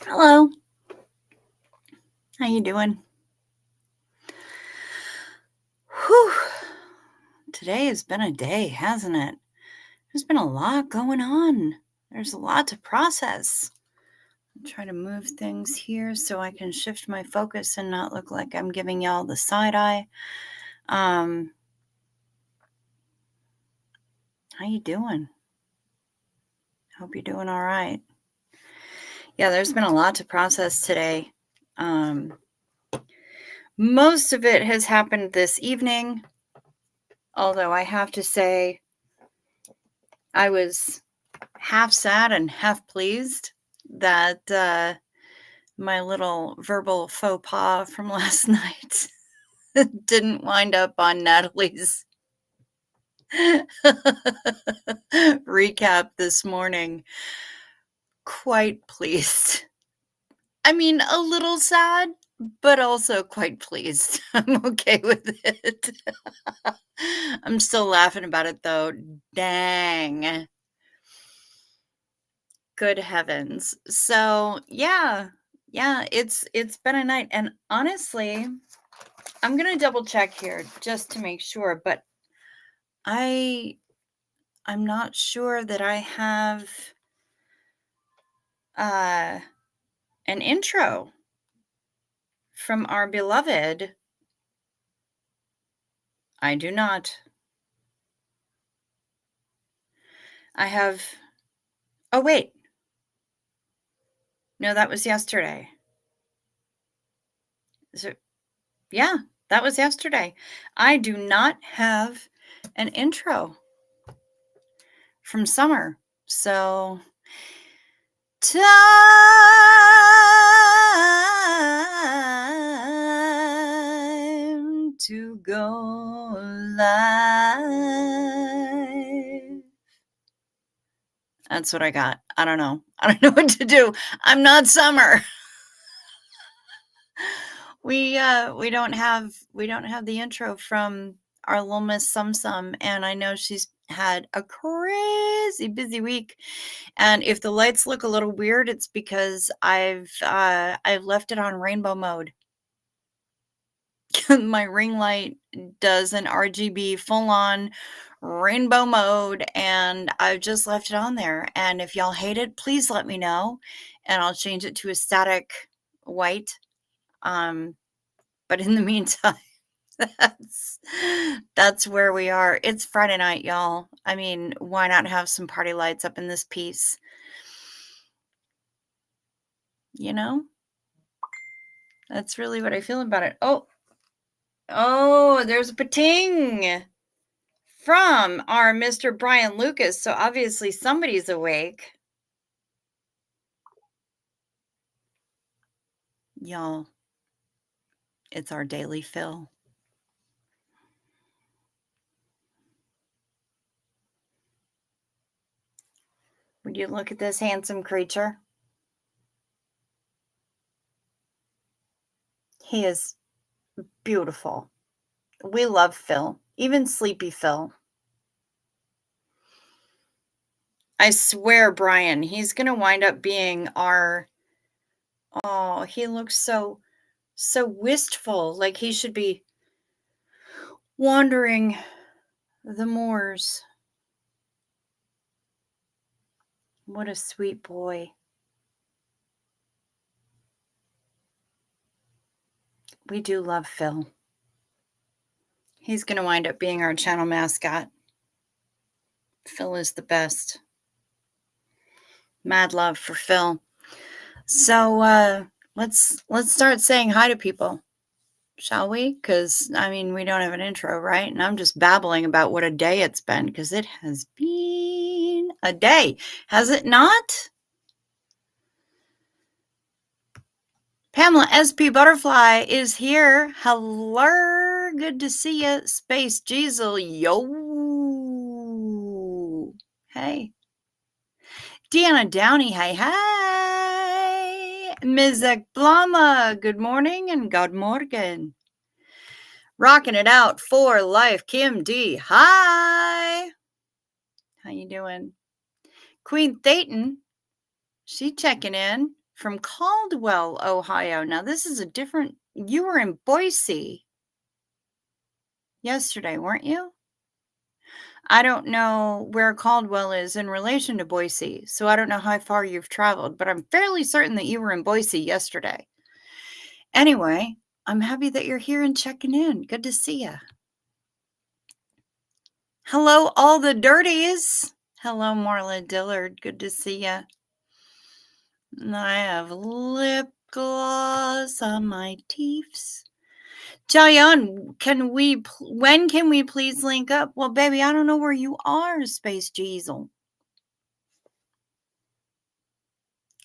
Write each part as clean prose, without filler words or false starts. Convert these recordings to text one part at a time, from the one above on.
Hello. How you doing? Whew. Today has been a day, hasn't it? There's been a lot going on. There's a lot to process. I'm trying to move things here so I can shift my focus and not look like I'm giving y'all the side eye. How you doing? Hope you're doing all right. Yeah, there's been a lot to process today. Most of it has happened this evening, although I have to say I was half sad and half pleased that my little verbal faux pas from last night didn't wind up on Natalie's recap this morning. Quite pleased. I mean, a little sad, but also quite pleased. I'm okay with it. I'm still laughing about it though. Dang. Good heavens. So, yeah, it's been a night, and honestly, I'm gonna double check here just to make sure, but I'm not sure that I have uh an intro from our beloved. I do not. I have. Oh wait. No, that was yesterday. So, yeah, that was yesterday. I do not have an intro from Summer. So, time to go live. That's what I got. I don't know. I don't know what to do. I'm not Summer. We don't have the intro from our little Miss Sum Sum, and I know she's had a crazy busy week. And if the lights look a little weird, it's because I've left it on rainbow mode. My ring light does an RGB full on rainbow mode, and I've just left it on there. And if y'all hate it, please let me know, and I'll change it to a static white. But in the meantime, that's where we are. It's Friday night, y'all. I mean, why not have some party lights up in this piece? You know? That's really what I feel about it. Oh, there's a pating from our Mr. Brian Lucas. So obviously somebody's awake. Y'all, it's our daily fill. Would you look at this handsome creature? He is beautiful. We love Phil, even sleepy Phil. I swear, Brian, he's going to wind up being our. Oh, he looks so wistful, like he should be wandering the moors. What a sweet boy. We do love Phil. He's going to wind up being our channel mascot. Phil is the best. Mad love for Phil. So let's start saying hi to people, shall we? Because I mean, we don't have an intro, right? And I'm just babbling about what a day it's been, because it has been a day, has it not? Pamela SP Butterfly is here. Hello, good to see you. Space Diesel, yo. Hey. Deanna Downey, hi. Ms. Blama, good morning and good morgen. Rocking it out for life, Kim D, hi. How you doing? Queen Thayton, she checking in. from Caldwell, Ohio. Now, this is a different, you were in Boise yesterday, weren't you? I don't know where Caldwell is in relation to Boise, so I don't know how far you've traveled, but I'm fairly certain that you were in Boise yesterday. Anyway, I'm happy that you're here and checking in. Good to see you. Hello, all the dirties. Hello, Marla Dillard. Good to see you. I have lip gloss on my teeths. Jayan, when can we please link up? Well, baby, I don't know where you are, Space Jeezel.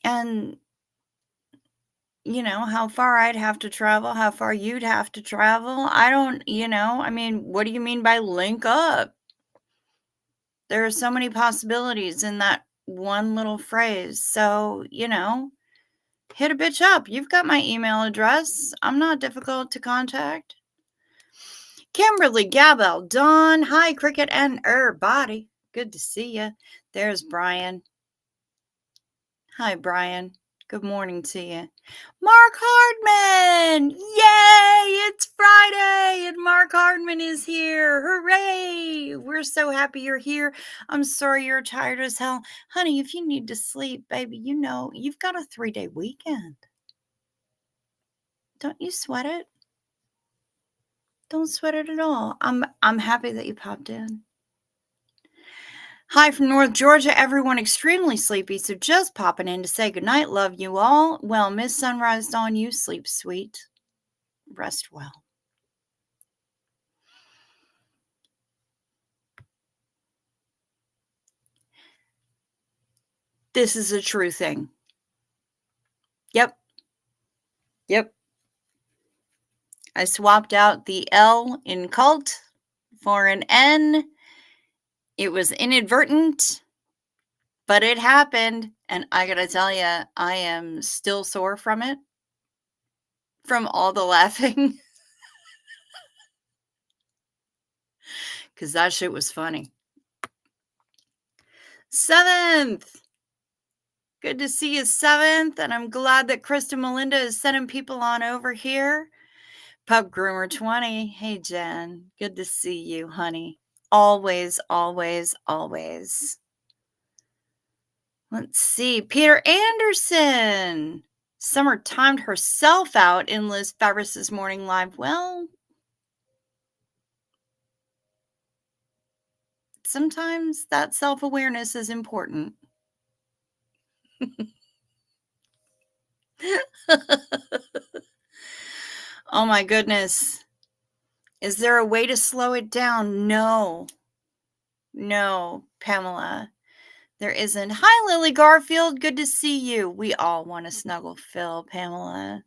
And, how far I'd have to travel, how far you'd have to travel. I don't, what do you mean by link up? There are so many possibilities in that one little phrase. So, hit a bitch up. You've got my email address. I'm not difficult to contact. Kimberly, Gabel, Dawn, hi, Cricket, and Body. Good to see you. There's Brian. Hi, Brian. Good morning to you. Mark Hardman! Yay! It's Friday and Mark Hardman is here. Hooray! We're so happy you're here. I'm sorry you're tired as hell. Honey, if you need to sleep, baby, you've got a 3-day weekend. Don't you sweat it. Don't sweat it at all. I'm happy that you popped in. Hi from North Georgia, everyone extremely sleepy, so just popping in to say goodnight. Love you all. Well, Miss Sunrise Dawn, you sleep sweet. Rest well. This is a true thing. Yep. I swapped out the L in cult for an N. It was inadvertent, but it happened. And I gotta tell you, I am still sore from it. From all the laughing. Because that shit was funny. 7th. Good to see you, 7th. And I'm glad that Krista Melinda is sending people on over here. Pub Groomer 20. Hey, Jen. Good to see you, honey. Always, always, always. Let's see. Peter Anderson. Summer timed herself out in Liz Fabrus's morning live. Well, sometimes that self-awareness is important. Oh my goodness. Is there a way to slow it down? No, Pamela. There isn't. Hi, Lily Garfield. Good to see you. We all want to snuggle Phil, Pamela.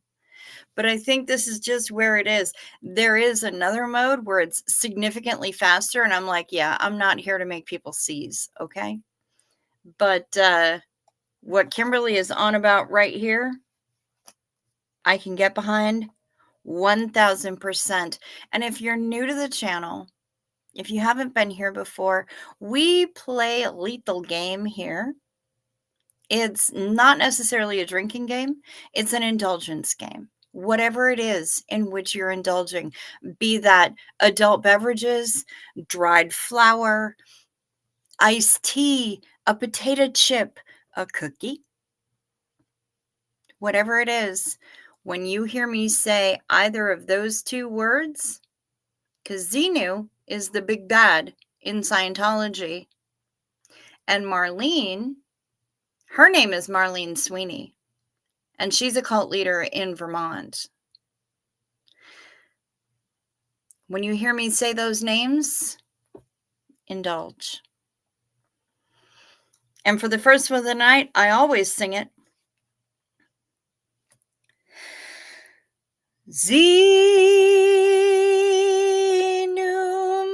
But I think this is just where it is. There is another mode where it's significantly faster. And I'm like, yeah, I'm not here to make people seize. Okay. But what Kimberly is on about right here, I can get behind 1000%. And if you're new to the channel, if you haven't been here before, we play a lethal game here. It's not necessarily a drinking game. It's an indulgence game. Whatever it is in which you're indulging, be that adult beverages, dried flour, iced tea, a potato chip, a cookie, whatever it is, when you hear me say either of those two words, because Xenu is the big bad in Scientology, and Marlene, her name is Marlene Sweeney, and she's a cult leader in Vermont. When you hear me say those names, indulge. And for the first one of the night, I always sing it. Xenu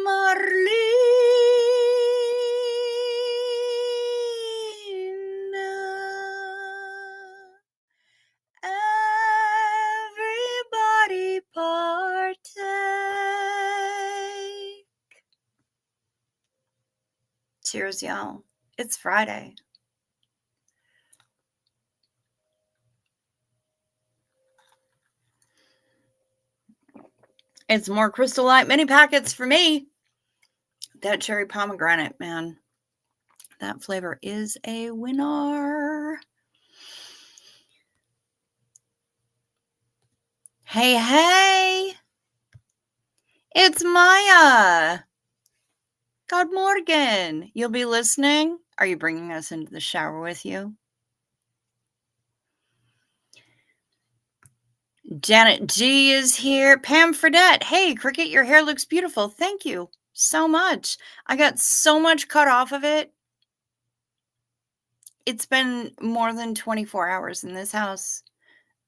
Marlene. Everybody partake. Cheers, y'all. It's Friday. It's more Crystal Light mini packets for me. That cherry pomegranate, man. That flavor is a winner. Hey, hey. It's Maya. God morgen. You'll be listening? Are you bringing us into the shower with you? Janet G is here. Pam Fredette. Hey, Cricket, your hair looks beautiful. Thank you so much. I got so much cut off of it. It's been more than 24 hours in this house.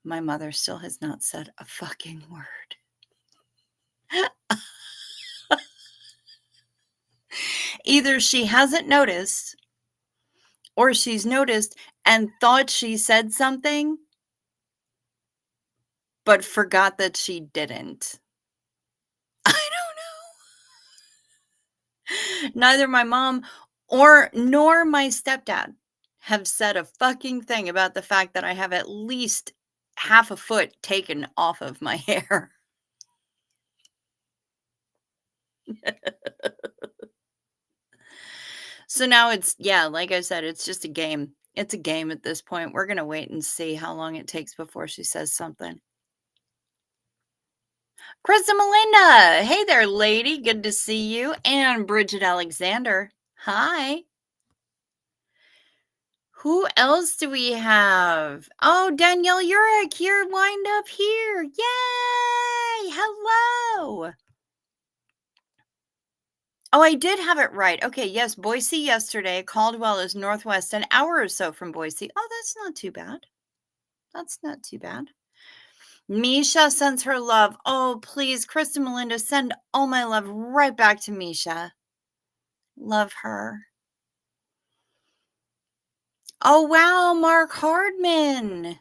My mother still has not said a fucking word. Either she hasn't noticed or she's noticed and thought she said something, but forgot that she didn't. I don't know. Neither my mom nor my stepdad have said a fucking thing about the fact that I have at least half a foot taken off of my hair. So now it's, yeah, like I said, it's just a game. It's a game at this point. We're going to wait and see how long it takes before she says something. Krista Melinda. Hey there, lady. Good to see you. And Bridget Alexander. Hi. Who else do we have? Oh, Danielle Urich, you're wind up here. Yay! Hello. Oh, I did have it right. Okay, yes, Boise yesterday. Caldwell is northwest, an hour or so from Boise. Oh, that's not too bad. That's not too bad. Misha sends her love. Oh, please, Krista Melinda, send all my love right back to Misha. Love her. Oh, wow, Mark Hardman.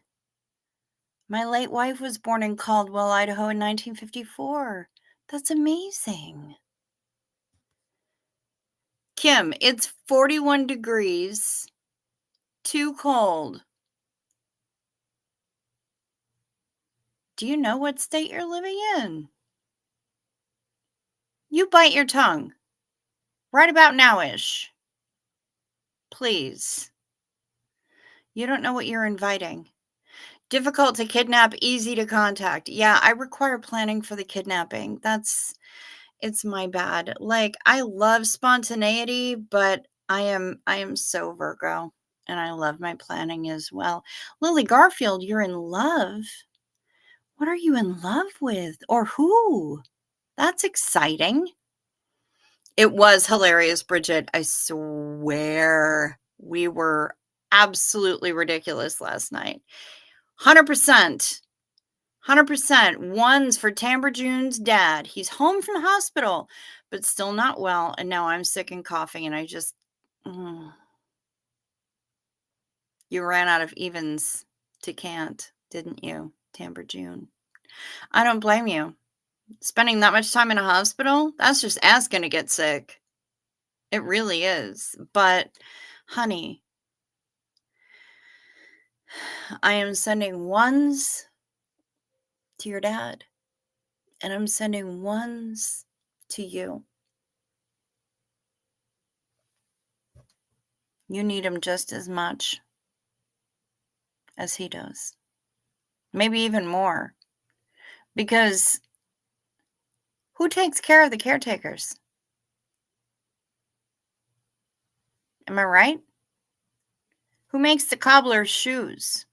My late wife was born in Caldwell, Idaho in 1954. That's amazing. Kim, it's 41 degrees. Too cold. Do you know what state you're living in? You bite your tongue. Right about now-ish. Please. You don't know what you're inviting. Difficult to kidnap, easy to contact. Yeah, I require planning for the kidnapping. It's my bad. Like, I love spontaneity, but I am so Virgo, and I love my planning as well. Lily Garfield, you're in love. What are you in love with? Or who? That's exciting. It was hilarious, Bridget. I swear we were absolutely ridiculous last night. 100%. 100%. One's for Tamber June's dad. He's home from the hospital, but still not well. And now I'm sick and coughing, and I just, you ran out of evens to can't, didn't you, Tamber June? I don't blame you. Spending that much time in a hospital, that's just asking to get sick. It really is. But, honey, I am sending ones to your dad, and I'm sending ones to you. You need him just as much as he does. Maybe even more. Because who takes care of the caretakers? Am I right? Who makes the cobbler's shoes?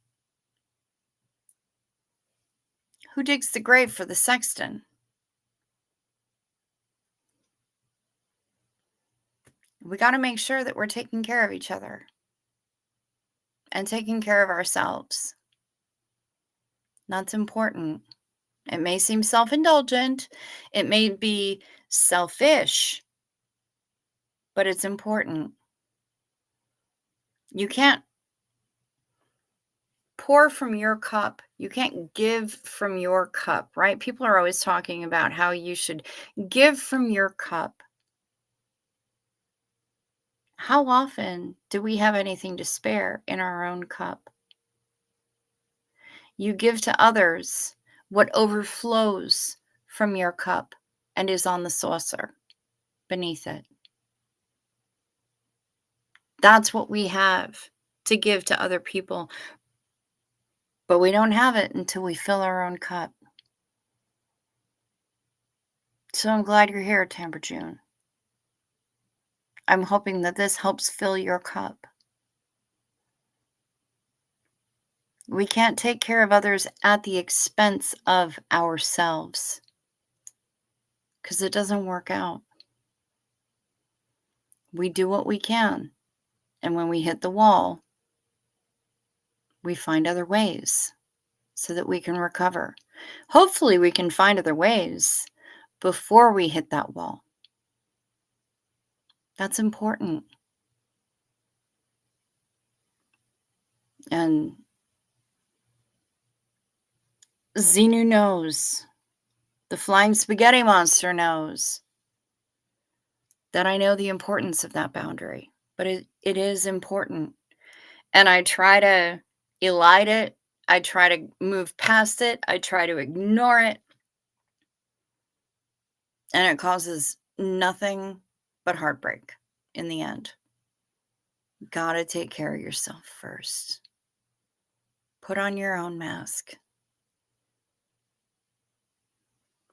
Who digs the grave for the sexton? We got to make sure that we're taking care of each other and taking care of ourselves. That's important. It may seem self-indulgent. It may be selfish, but it's important. You can't pour from your cup. You can't give from your cup, right? People are always talking about how you should give from your cup. How often do we have anything to spare in our own cup? You give to others what overflows from your cup and is on the saucer beneath it. That's what we have to give to other people. But we don't have it until we fill our own cup. So I'm glad you're here, Tamber June. I'm hoping that this helps fill your cup. We can't take care of others at the expense of ourselves because it doesn't work out. We do what we can. And when we hit the wall, we find other ways so that we can recover. Hopefully, we can find other ways before we hit that wall. That's important. And Xenu knows, the flying spaghetti monster knows that I know the importance of that boundary, but it is important. And I try to elide it. I try to move past it. I try to ignore it. And it causes nothing but heartbreak in the end. Gotta take care of yourself first. Put on your own mask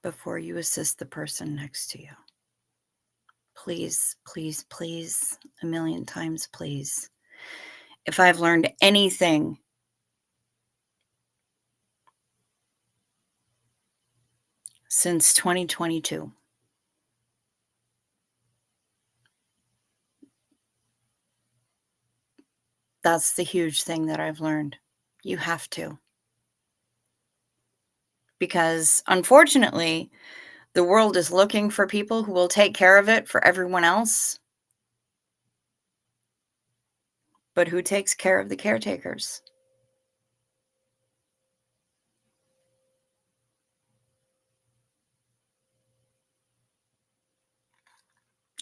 before you assist the person next to you. Please, please, please, a million times, please. If I've learned anything since 2022, that's the huge thing that I've learned. You have to. Because unfortunately, the world is looking for people who will take care of it for everyone else. But who takes care of the caretakers?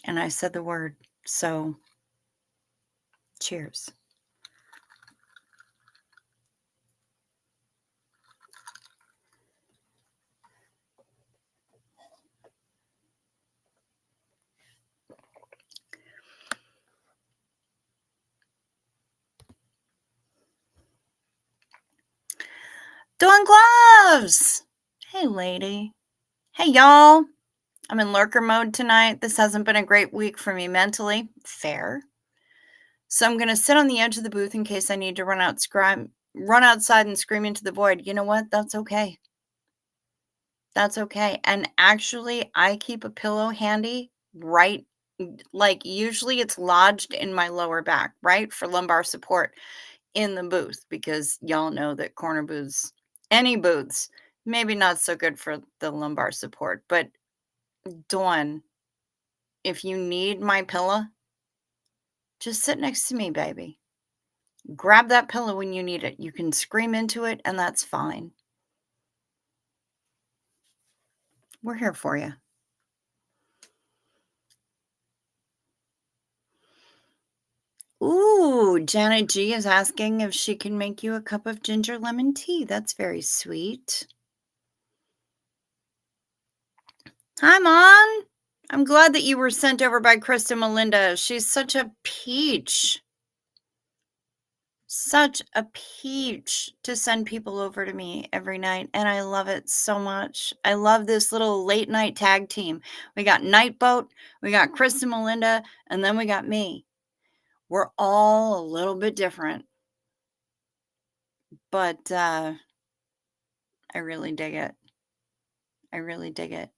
And I said the word, so cheers. Dawn Gloves! Hey, lady. Hey, y'all. I'm in lurker mode tonight. This hasn't been a great week for me mentally. Fair. So I'm going to sit on the edge of the booth in case I need to run outside and scream into the void. You know what? That's okay. That's okay. And actually, I keep a pillow handy right, like usually it's lodged in my lower back, right? For lumbar support in the booth, because y'all know that corner booths, any booths, maybe not so good for the lumbar support. But Dawn, if you need my pillow, just sit next to me, baby. Grab that pillow when you need it. You can scream into it, and that's fine. We're here for you. Ooh, Janet G is asking if she can make you a cup of ginger lemon tea. That's very sweet. Hi, Mom. I'm glad that you were sent over by Krista Melinda. She's such a peach. Such a peach to send people over to me every night. And I love it so much. I love this little late night tag team. We got Nightboat, we got Krista Melinda, and then we got me. We're all a little bit different. But I really dig it. I really dig it.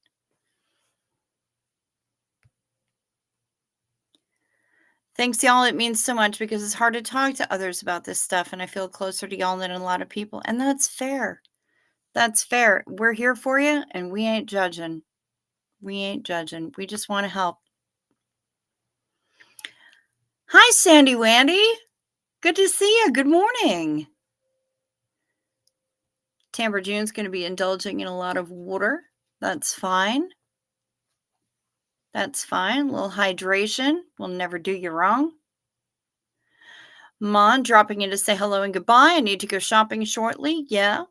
Thanks, y'all. It means so much because it's hard to talk to others about this stuff, and I feel closer to y'all than a lot of people. And that's fair. That's fair. We're here for you, and we ain't judging. We ain't judging. We just want to help. Hi, Sandy Wandy. Good to see you. Good morning. Tamber June's going to be indulging in a lot of water. That's fine. That's fine. A little hydration will never do you wrong. Mon dropping in to say hello and goodbye. I need to go shopping shortly. Yeah.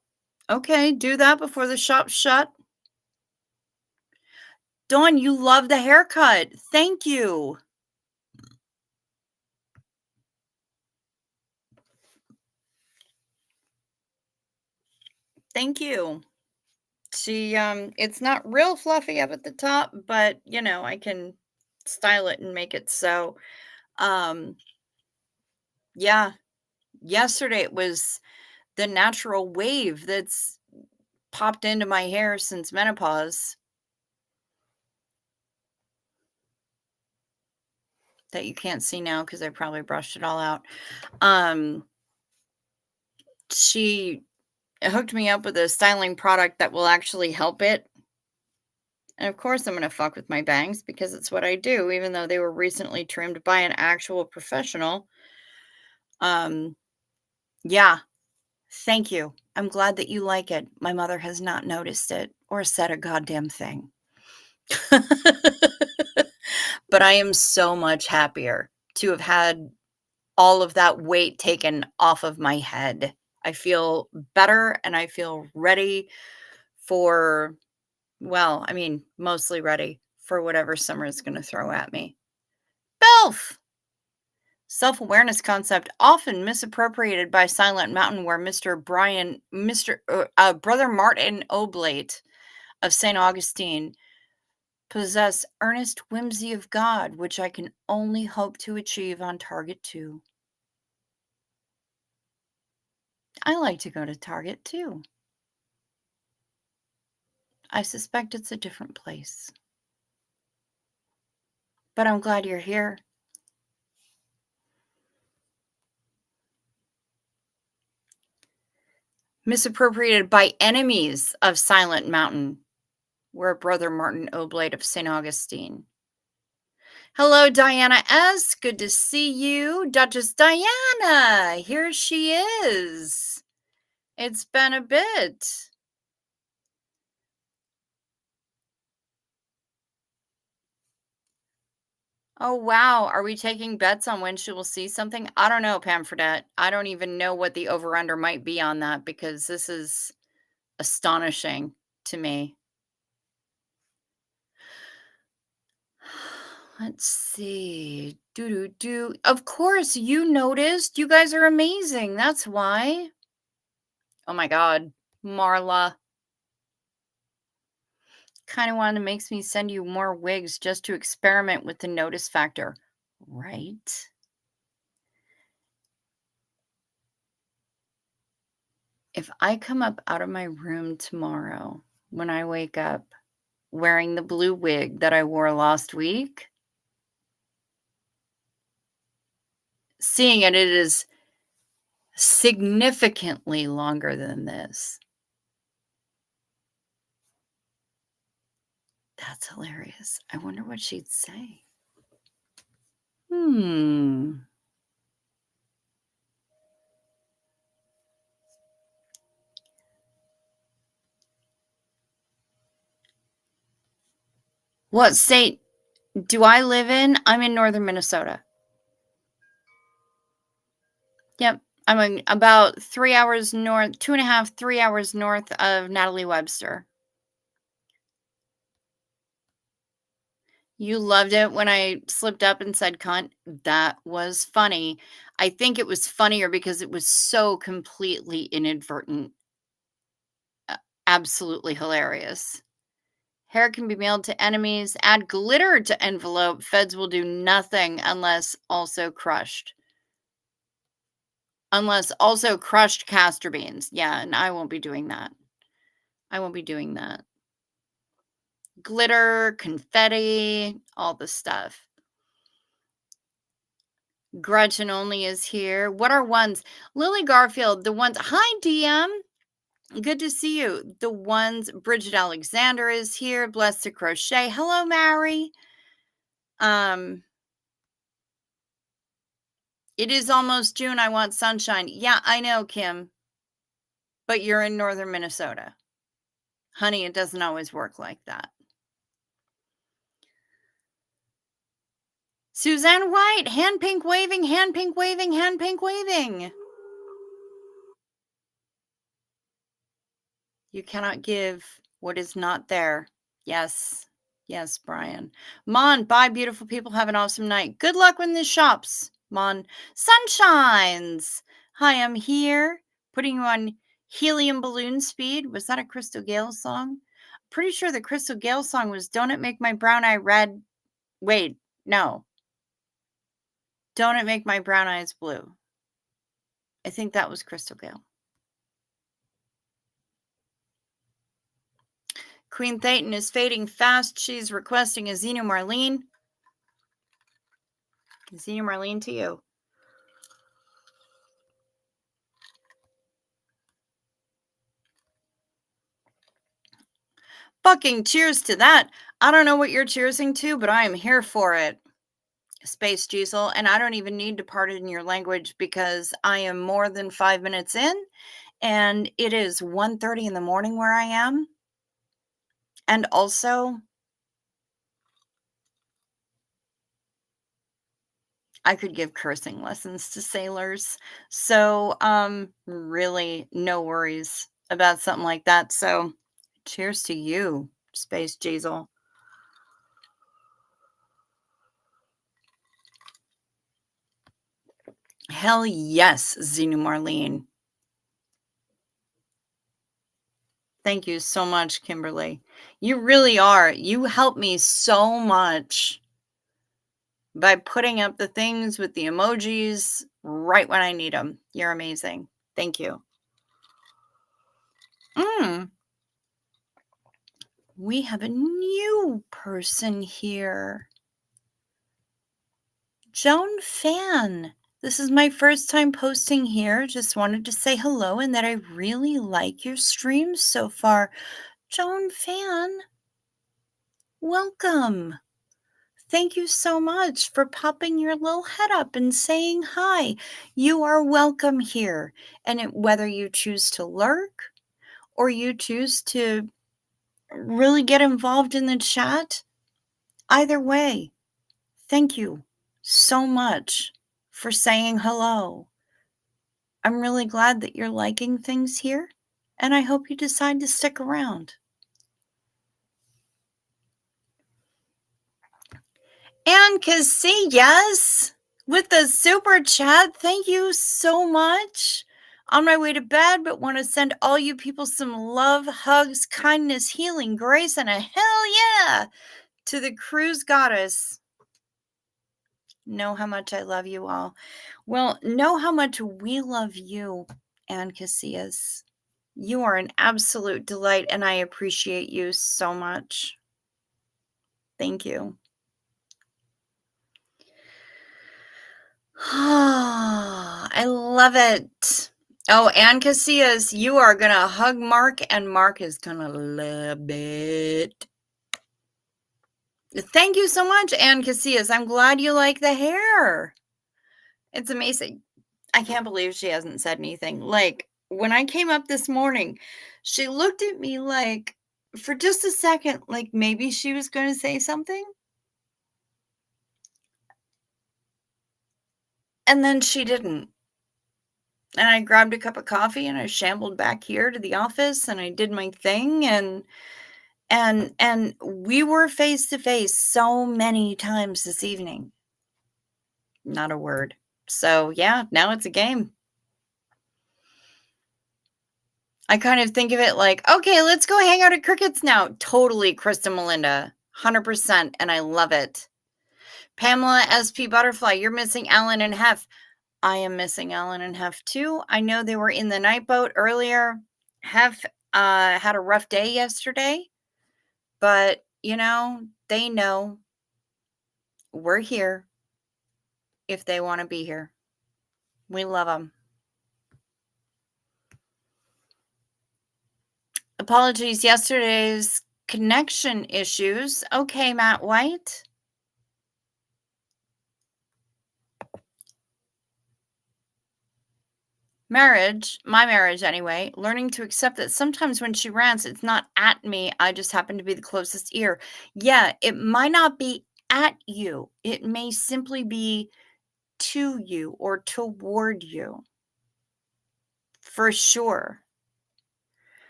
Okay, do that before the shop's shut. Dawn, you love the haircut. Thank you. Thank you. It's not real fluffy up at the top, but I can style it and make it so. Um, yeah, yesterday it was the natural wave that's popped into my hair since menopause that you can't see now because I probably brushed it all out. Um, she hooked me up with a styling product that will actually help it. And of course, I'm going to fuck with my bangs because it's what I do, even though they were recently trimmed by an actual professional. Um, yeah, thank you. I'm glad that you like it. My mother has not noticed it or said a goddamn thing. But I am so much happier to have had all of that weight taken off of my head. I feel better and I feel ready for, well, I mean, mostly ready for whatever summer is going to throw at me. Belf! Self awareness concept often misappropriated by Silent Mountain, where Brother Martin Oblate of St. Augustine possess earnest whimsy of God, which I can only hope to achieve on Target too. I like to go to Target too. I suspect it's a different place. But I'm glad you're here. Misappropriated by enemies of Silent Mountain, where Brother Martin Oblate of St. Augustine. Hello, Diana S. Good to see you. Duchess Diana, here she is. It's been a bit. Oh, wow. Are we taking bets on when she will see something? I don't know, Pam Fredette. I don't even know what the over-under might be on that because this is astonishing to me. Let's see. Of course, you noticed. You guys are amazing. That's why. Oh my God. Marla. Kind of one that makes me send you more wigs just to experiment with the notice factor. Right? If I come up out of my room tomorrow when I wake up wearing the blue wig that I wore last week, seeing it is significantly longer than this. That's hilarious. I wonder what she'd say. What state do I live in? I'm in northern Minnesota. Yep. I'm about 3 hours north, 2.5, 3 hours north of Natalie Webster. You loved it when I slipped up and said cunt. That was funny. I think it was funnier because it was so completely inadvertent. Absolutely hilarious. Hair can be mailed to enemies. Add glitter to envelope. Feds will do nothing unless also crushed. Unless also crushed castor beans. Yeah, and I won't be doing that. I won't be doing that. Glitter, confetti, all the stuff. Gretchen Only is here. What are ones? Lily Garfield, the ones. Hi, DM. Good to see you. The ones. Bridget Alexander is here. Blessed to Crochet. Hello, Mary. It is almost June. I want sunshine. Yeah, I know, Kim. But you're in northern Minnesota. Honey, it doesn't always work like that. Suzanne White, hand pink waving, hand pink waving, hand pink waving. You cannot give what is not there. Yes. Yes, Brian. Mon, bye, beautiful people. Have an awesome night. Good luck when this shops. Mon, sunshines. Hi, I'm here. Putting you on helium balloon speed. Was that a Crystal Gale song? Pretty sure the Crystal Gale song was Don't It Make My Brown Eye Red. Wait, no. Don't It Make My Brown Eyes Blue. I think that was Crystal Gale. Queen Thetan is fading fast. She's requesting a Xeno Marlene. Xeno Marlene to you. Fucking cheers to that. I don't know what you're cheersing to, but I am here for it. Space Diesel, and I don't even need to pardon your language because I am more than 5 minutes in, and it is 1:30 in the morning where I am. And also, I could give cursing lessons to sailors. So, really no worries about something like that. So, cheers to you, Space Diesel. Hell yes, Xenu Marlene. Thank you so much, Kimberly. You really are. You help me so much by putting up the things with the emojis right when I need them. You're amazing. Thank you. We have a new person here. Joan Fan. This is my first time posting here. Just wanted to say hello and that I really like your streams so far. Joan Fan, welcome. Thank you so much for popping your little head up and saying hi. You are welcome here. And whether you choose to lurk or you choose to really get involved in the chat, either way, thank you so much for saying hello. I'm really glad that you're liking things here, and I hope you decide to stick around. And Casillas with the super chat. Thank you so much. On my way to bed, but want to send all you people some love, hugs, kindness, healing, grace, and a hell yeah to the cruise goddess. Know how much I love you all. Well, know how much we love you, Ann Casillas. You are an absolute delight, and I appreciate you so much. Thank you. I love it. Oh, Ann Casillas, you are going to hug Mark, and Mark is going to love it. Thank you so much, Ann Casillas. I'm glad you like the hair. It's amazing. I can't believe she hasn't said anything. Like, when I came up this morning, she looked at me like, for just a second, like maybe she was going to say something. And then she didn't. And I grabbed a cup of coffee and I shambled back here to the office and I did my thing and we were face to face so many times this evening. Not a word. So, yeah, now it's a game. I kind of think of it like, okay, let's go hang out at Crickets now. Totally, Krista Melinda. 100%. And I love it. Pamela SP Butterfly, you're missing Alan and Hef. I am missing Alan and Hef too. I know they were in the night boat earlier. Hef had a rough day yesterday, but they know we're here if they want to be here. We love them. Apologies, yesterday's connection issues. Okay, Matt White. My marriage anyway, learning to accept that sometimes when she rants, it's not at me. I just happen to be the closest ear. Yeah, it might not be at you. It may simply be to you or toward you. For sure.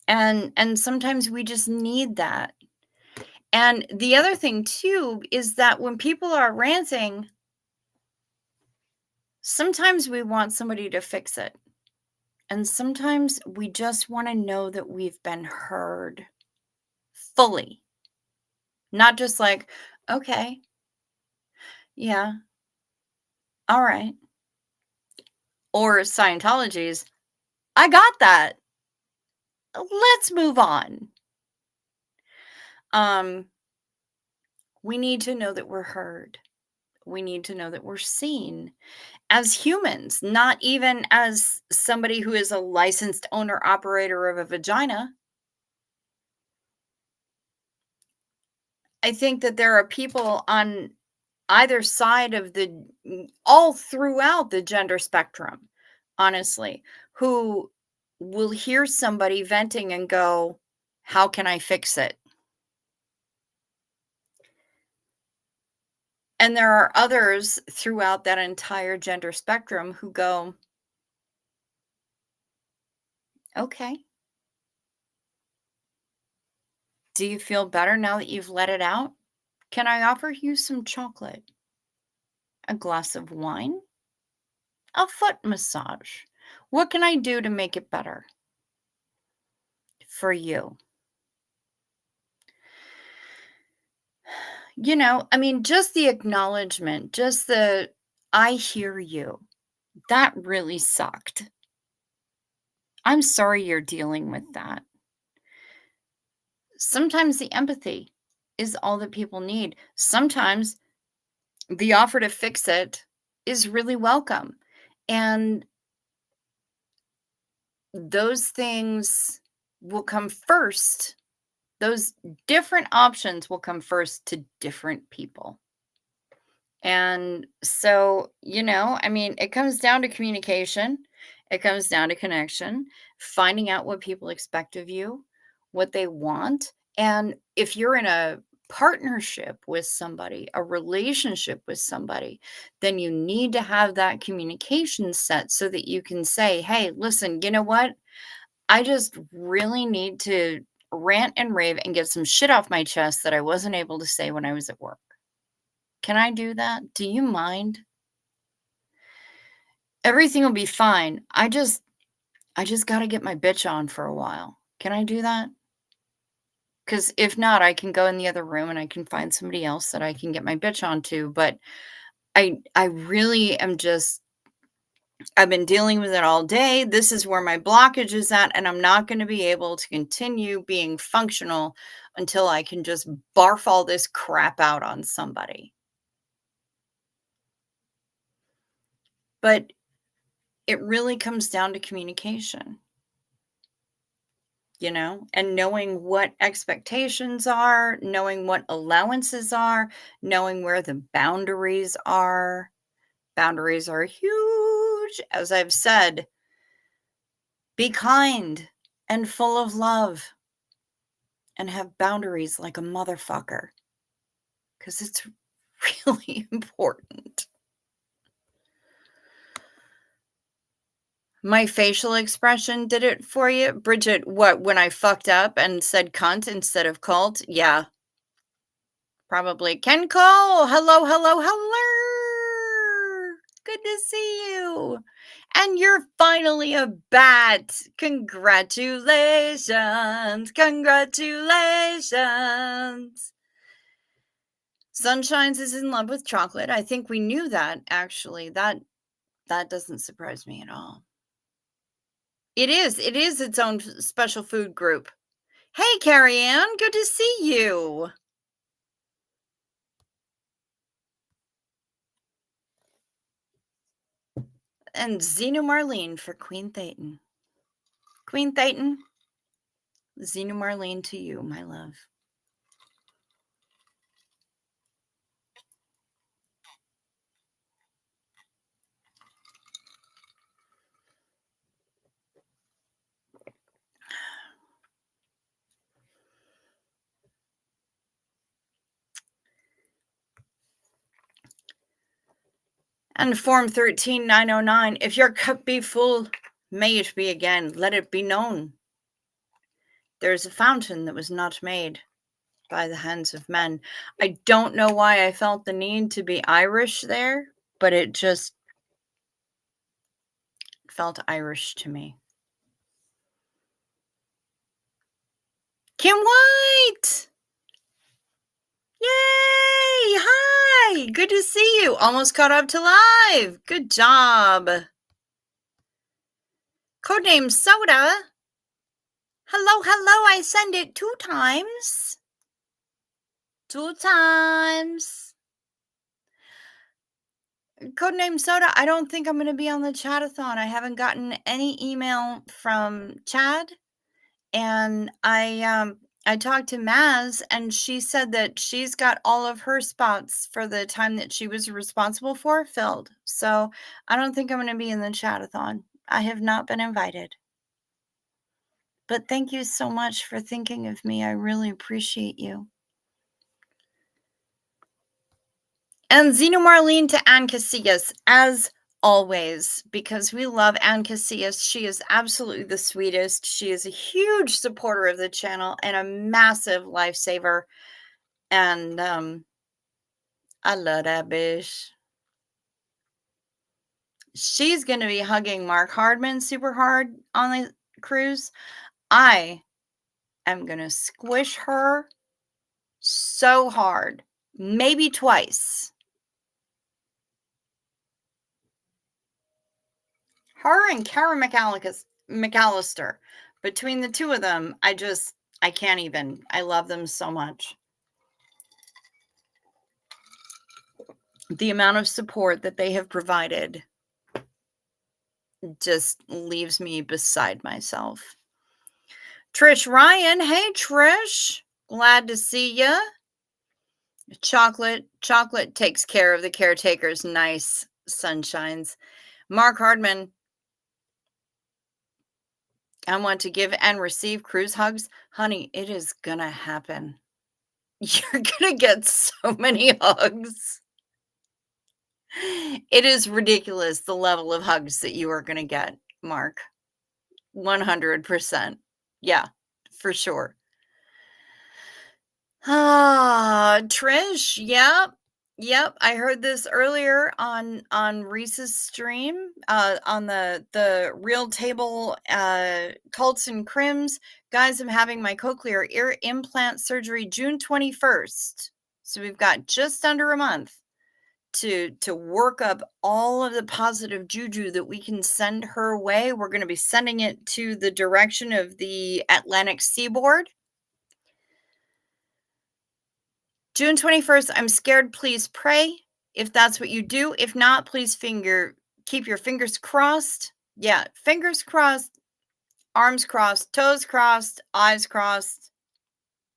And sometimes we just need that. And the other thing too is that when people are ranting, sometimes we want somebody to fix it. And sometimes we just want to know that we've been heard fully, not just like, okay, yeah, all right. Or Scientology's, I got that. Let's move on. Um, we need to know that we're heard. We need to know that we're seen as humans, not even as somebody who is a licensed owner operator of a vagina. I think that there are people on either side of all throughout the gender spectrum, honestly, who will hear somebody venting and go, how can I fix it? And there are others throughout that entire gender spectrum who go, okay, do you feel better now that you've let it out? Can I offer you some chocolate, a glass of wine, a foot massage? What can I do to make it better for you? I mean, just the acknowledgement, just the I hear you. That really sucked. I'm sorry you're dealing with that. Sometimes the empathy is all that people need. Sometimes the offer to fix it is really welcome. And those things will come first. Those different options will come first to different people. And so, I mean, it comes down to communication, it comes down to connection, finding out what people expect of you, what they want. And if you're in a partnership with somebody, a relationship with somebody, then you need to have that communication set so that you can say, hey, listen, you know what? I just really need to rant and rave and get some shit off my chest that I wasn't able to say when I was at work. Can I do that? Do you mind? Everything will be fine. I just gotta get my bitch on for a while. Can I do that? Because if not, I can go in the other room and I can find somebody else that I can get my bitch on to. But I really am just I've been dealing with it all day. This is where my blockage is at, and I'm not gonna be able to continue being functional until I can just barf all this crap out on somebody. But it really comes down to communication. And knowing what expectations are, knowing what allowances are, knowing where the boundaries are. Boundaries are huge. As I've said, be kind and full of love and have boundaries like a motherfucker because it's really important. My facial expression did it for you. Bridget, what, when I fucked up and said cunt instead of cult? Yeah, probably. Ken Cole, hello, hello, hello. Good to see you. And you're finally a bat. Congratulations. Congratulations. Sunshines is in love with chocolate. I think we knew that, actually. That doesn't surprise me at all. It is. It is its own special food group. Hey, Carrie Ann. Good to see you. And Xena Marlene for Queen Thetan. Queen Thetan, Xena Marlene to you, my love. And Form 13909, if your cup be full, may it be again. Let it be known. There is a fountain that was not made by the hands of men. I don't know why I felt the need to be Irish there, but it just felt Irish to me. Kim White! Yay! Hi! Good to see you. Almost caught up to live. Good job. Codename Soda. Hello, hello. I send it 2 times. 2 times. Codename Soda, I don't think I'm going to be on the chatathon. I haven't gotten any email from Chad, and I talked to Maz, and she said that she's got all of her spots for the time that she was responsible for filled. So I don't think I'm going to be in the chatathon. I have not been invited. But thank you so much for thinking of me. I really appreciate you. And Zeno Marlene to Ann Casillas, as always, because we love Ann Casillas. She is absolutely the sweetest. She is a huge supporter of the channel and a massive lifesaver. And I love that bitch. She's going to be hugging Mark Hardman super hard on the cruise. I am going to squish her so hard, maybe twice. Her and Kara McAllister. Between the two of them, I can't even. I love them so much. The amount of support that they have provided just leaves me beside myself. Trish Ryan. Hey, Trish. Glad to see ya. Chocolate takes care of the caretakers. Nice, sunshines. Mark Hardman. I want to give and receive cruise hugs. Honey, it is gonna happen. You're gonna get so many hugs. It is ridiculous the level of hugs that you are gonna get, Mark. 100%. Yeah, for sure. Trish, yep. I heard this earlier on Reese's stream, on the Real Table Cults and Crims. Guys, I'm having my cochlear ear implant surgery June 21st. So we've got just under a month to work up all of the positive juju that we can send her way. We're going to be sending it to the direction of the Atlantic seaboard. June 21st, I'm scared. Please pray if that's what you do. If not, please keep your fingers crossed. Yeah, fingers crossed, arms crossed, toes crossed, eyes crossed.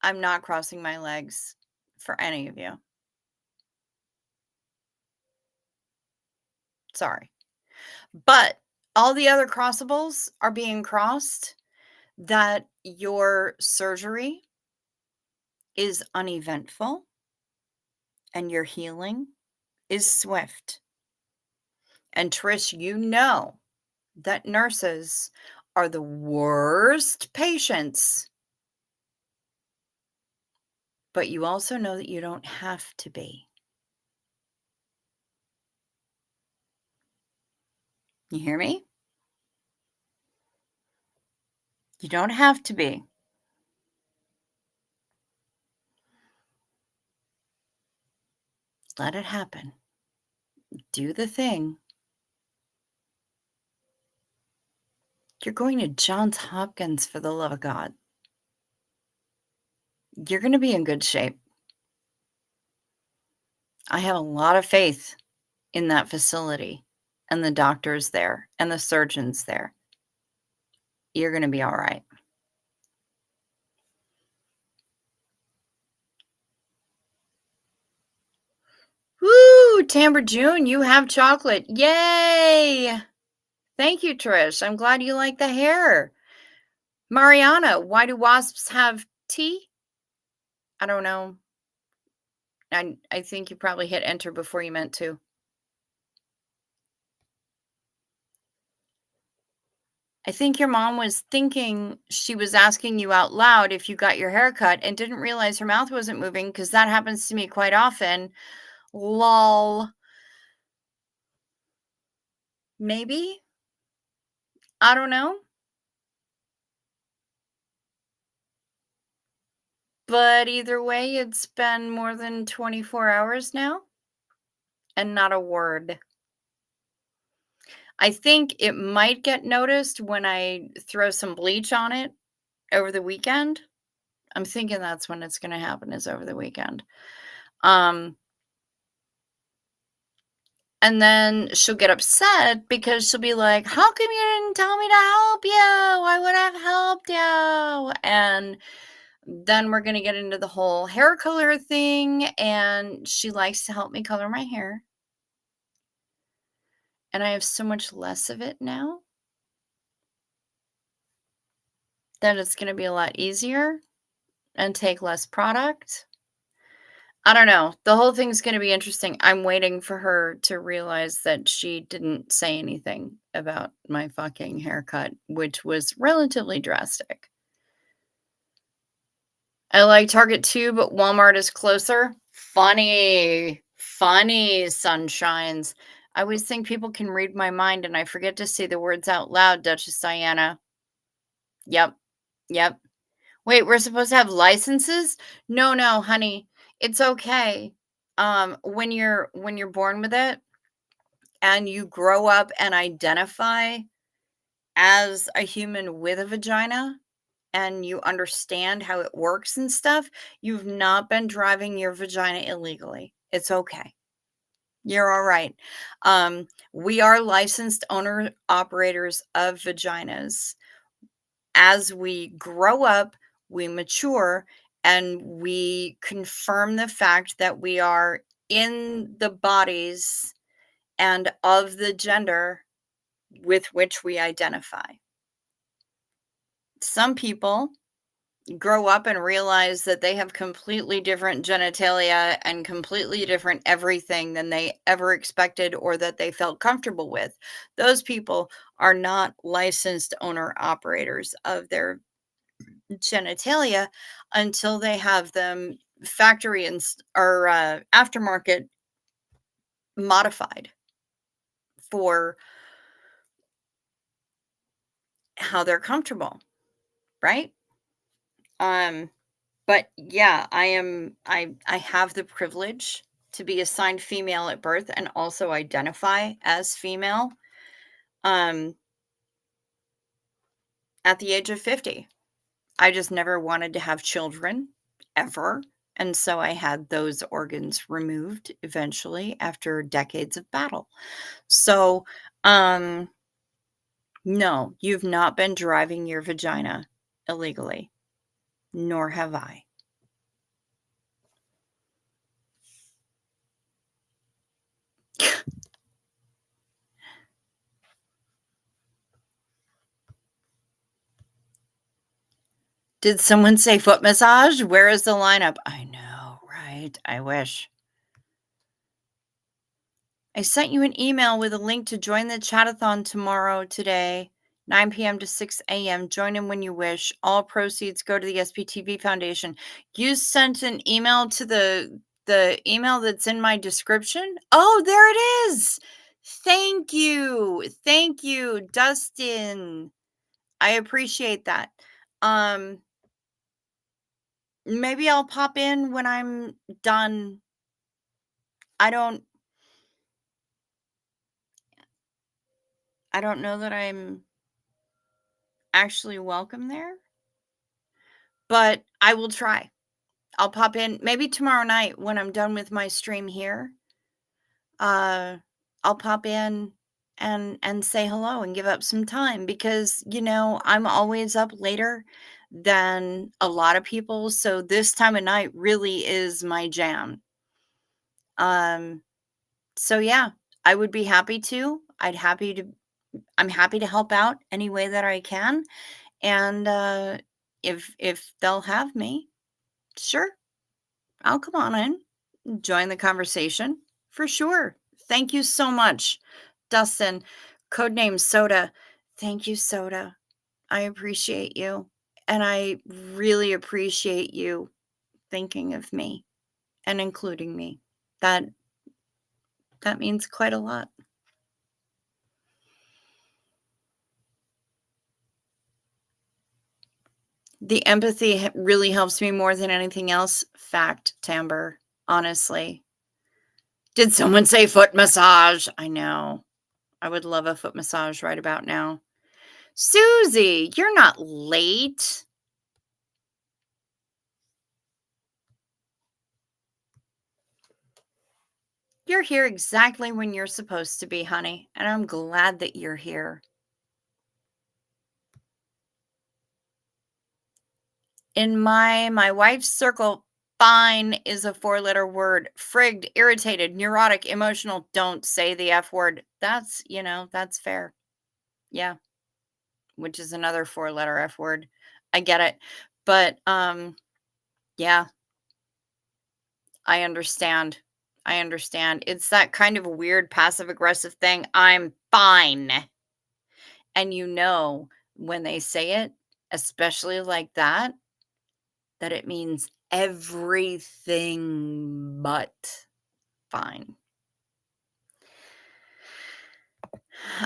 I'm not crossing my legs for any of you. Sorry. But all the other crossables are being crossed, that your surgery is uneventful and your healing is swift. And Trish, you know that nurses are the worst patients, but you also know that you don't have to be. You hear me? You don't have to be. Let it happen. Do the thing. You're going to Johns Hopkins, for the love of God. You're going to be in good shape. I have a lot of faith in that facility and the doctors there and the surgeons there. You're going to be all right. Woo! Tamber June, you have chocolate. Yay! Thank you, Trish. I'm glad you like the hair. Mariana, why do wasps have tea? I don't know. I think you probably hit enter before you meant to. I think your mom was thinking she was asking you out loud if you got your hair cut and didn't realize her mouth wasn't moving because that happens to me quite often. Lol. Maybe? I don't know. But either way, it's been more than 24 hours now and not a word. I think it might get noticed when I throw some bleach on it over the weekend. I'm thinking that's when it's gonna happen is over the weekend. Um, and then she'll get upset because she'll be like, "How come you didn't tell me to help you? I would have helped you." And then we're gonna get into the whole hair color thing, and she likes to help me color my hair, and I have so much less of it now that it's gonna be a lot easier and take less product. I don't know. The whole thing's gonna be interesting. I'm waiting for her to realize that she didn't say anything about my fucking haircut, which was relatively drastic. I like Target too, but Walmart is closer. Funny. Funny, sunshines. I always think people can read my mind and I forget to say the words out loud, Duchess Diana. Yep. Yep. Wait, we're supposed to have licenses? No, no, honey. It's okay. When you're born with it and you grow up and identify as a human with a vagina and you understand how it works and stuff, you've not been driving your vagina illegally. It's okay. You're all right. We are licensed owner operators of vaginas. As we grow up, we mature, and we confirm the fact that we are in the bodies and of the gender with which we identify. Some people grow up and realize that they have completely different genitalia and completely different everything than they ever expected or that they felt comfortable with. Those people are not licensed owner operators of their genitalia until they have them factory or aftermarket modified for how they're comfortable, right? Um, but yeah, I have the privilege to be assigned female at birth and also identify as female um at the age of 50. I just never wanted to have children ever. And so I had those organs removed eventually after decades of battle. So, no, you've not been driving your vagina illegally, nor have I. Did someone say foot massage? Where is the lineup? I know, right? I wish. I sent you an email with a link to join the chatathon tomorrow today, 9 p.m. to 6 a.m. Join in when you wish. All proceeds go to the SPTV Foundation. You sent an email to the email that's in my description? Oh, there it is. Thank you. Thank you, Dustin. I appreciate that. Um Maybe I'll pop in when I'm done. I don't I don't know that I'm actually welcome there, but I will try. I'll pop in maybe tomorrow night when I'm done with my stream here. Uh, I'll pop in and say hello and give up some time because, I'm always up later than a lot of people, so this time of night really is my jam. Um, so yeah, I would be happy to. I'm happy to help out any way that I can, and, if they'll have me, sure, I'll come on in, join the conversation for sure. Thank you so much, Dustin, codename Soda. Thank you, Soda. I appreciate you. And I really appreciate you thinking of me and including me. That that means quite a lot. The empathy really helps me more than anything else. Fact, Timbre, honestly. Did someone say foot massage? I know. I would love a foot massage right about now. Susie, you're not late. You're here exactly when you're supposed to be, honey, and I'm glad that you're here. In my wife's circle, fine is a 4-letter word. Frigged, irritated, neurotic, emotional. Don't say the F word. That's, that's fair. Yeah, which is another 4-letter F word. I get it. But yeah, I understand. I understand. It's that kind of weird passive aggressive thing. I'm fine. And when they say it, especially like that it means everything but fine.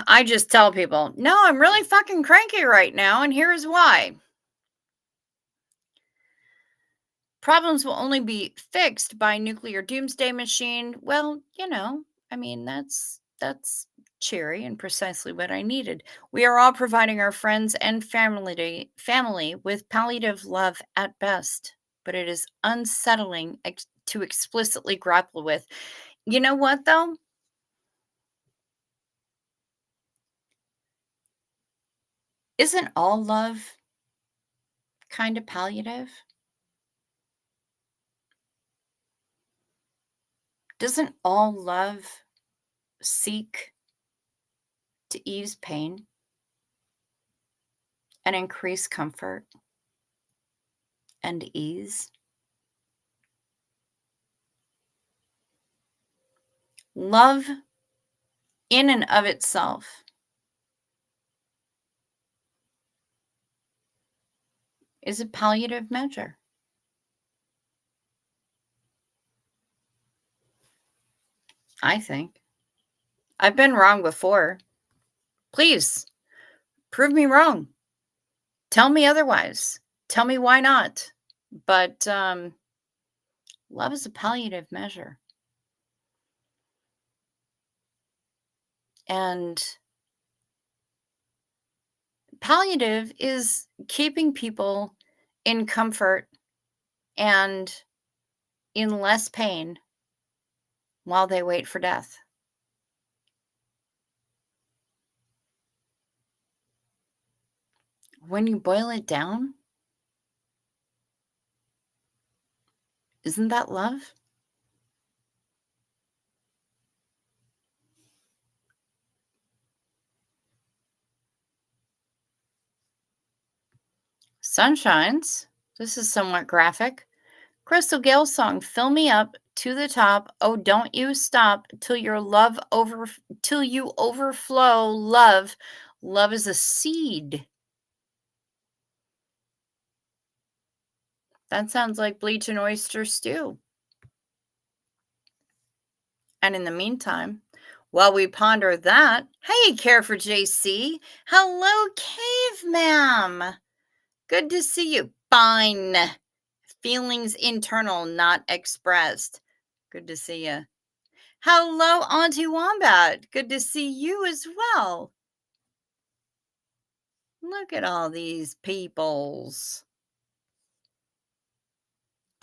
I just tell people, no, I'm really fucking cranky right now, and here's why. Problems will only be fixed by nuclear doomsday machine. Well, I mean, that's cheery and precisely what I needed. We are all providing our friends and family with palliative love at best, but it is unsettling to explicitly grapple with. You know what, though? Isn't all love kind of palliative? Doesn't all love seek to ease pain and increase comfort and ease? Love in and of itself is a palliative measure. I think. I've been wrong before. Please prove me wrong. Tell me otherwise. Tell me why not. But love is a palliative measure. And palliative is keeping people in comfort and in less pain while they wait for death. When you boil it down, isn't that love? Sunshines. This is somewhat graphic. Crystal Gale's song, "Fill Me Up to the Top." Oh, don't you stop till till you overflow. Love. Love is a seed. That sounds like bleach and oyster stew. And in the meantime, while we ponder that, hey, Care for JC. Hello, Cave Ma'am. Good to see you. Fine. Feelings internal, not expressed. Good to see you. Hello, Auntie Wombat. Good to see you as well. Look at all these peoples.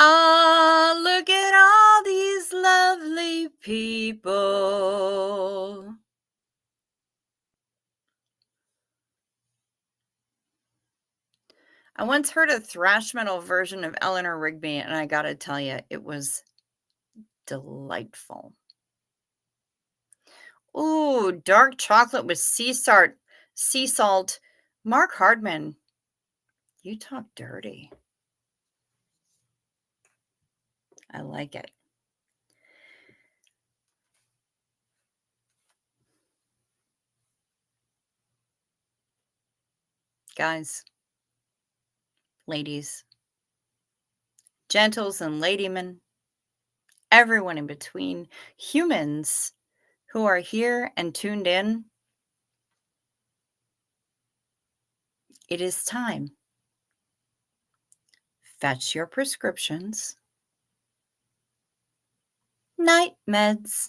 Ah, look at all these lovely people. I once heard a thrash metal version of Eleanor Rigby, and I gotta tell you, it was delightful. Ooh, dark chocolate with sea salt. Mark Hardman, you talk dirty. I like it. Guys, ladies, gentles and ladymen, everyone in between, humans who are here and tuned in, it is time. Fetch your prescriptions. Night meds.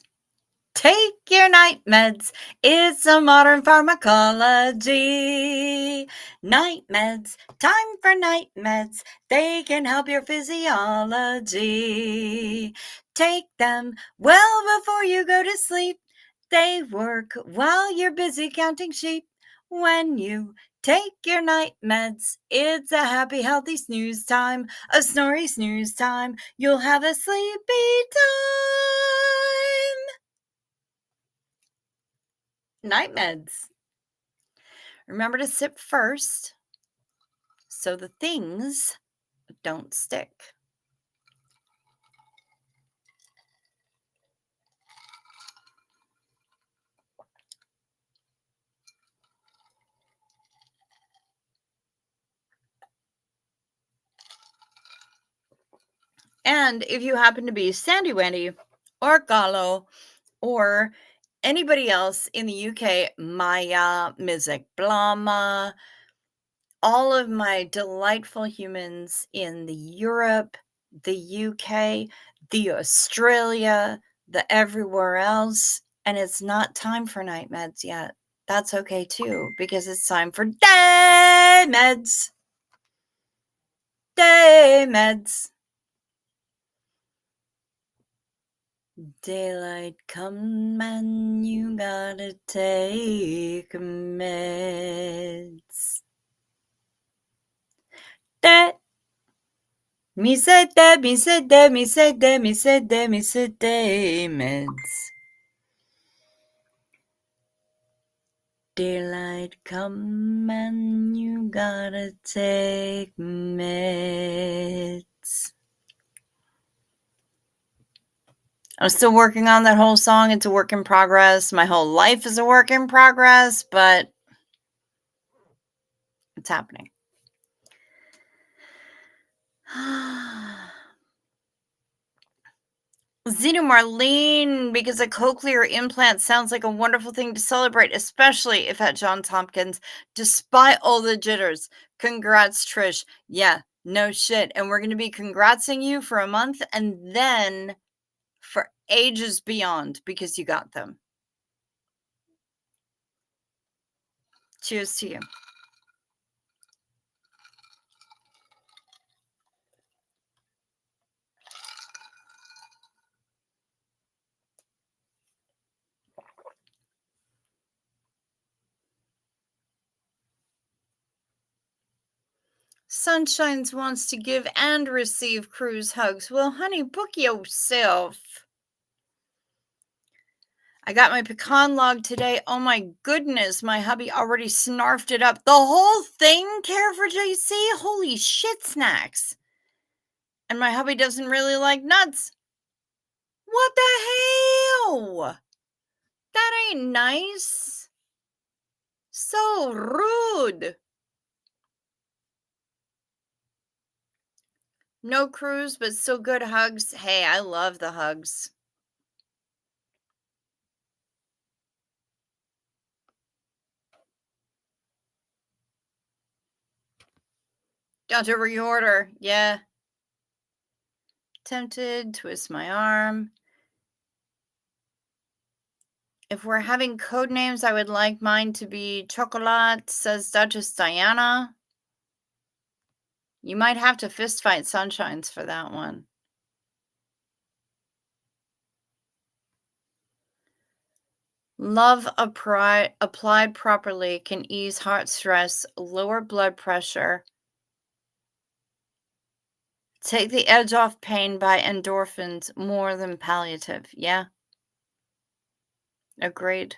Take your night meds. It's a modern pharmacology. Night meds. Time for night meds. They can help your physiology. Take them well before you go to sleep. They work while you're busy counting sheep. When you take your night meds, it's a happy, healthy snooze time. A snory snooze time. You'll have a sleepy time. Night meds. Remember to sip first so the things don't stick. And if you happen to be Sandy Wendy or Gallo or anybody else in the UK, Maya, Mizik Blama, all of my delightful humans in the Europe, the UK, the Australia, the everywhere else, and it's not time for night meds yet. That's okay too, because it's time for day meds. Day meds. Daylight come and you gotta take meds. That me said that, me said that, me said that, me said that, me said day meds. Daylight come and you gotta take meds. I'm still working on that whole song. It's a work in progress. My whole life is a work in progress, but it's happening. Zeno Marlene, because a cochlear implant sounds like a wonderful thing to celebrate, especially if at Johns Hopkins, despite all the jitters. Congrats, Trish. Yeah, no shit. And we're going to be congratsing you for a month and then for ages beyond because you got them. Cheers to you. Sunshines wants to give and receive cruise hugs. Well, honey, book yourself. I got my pecan log today. Oh my goodness, my hubby already snarfed it up. The whole thing, Care for JC? Holy shit snacks. And my hubby doesn't really like nuts. What the hell? That ain't nice. So rude. No cruise, but still good hugs. Hey, I love the hugs. Don't reorder. Yeah. Tempted, twist my arm. If we're having code names, I would like mine to be Chocolat, says Duchess Diana. You might have to fist fight Sunshines for that one. Love applied properly can ease heart stress, lower blood pressure, take the edge off pain by endorphins more than palliative. Yeah. Agreed.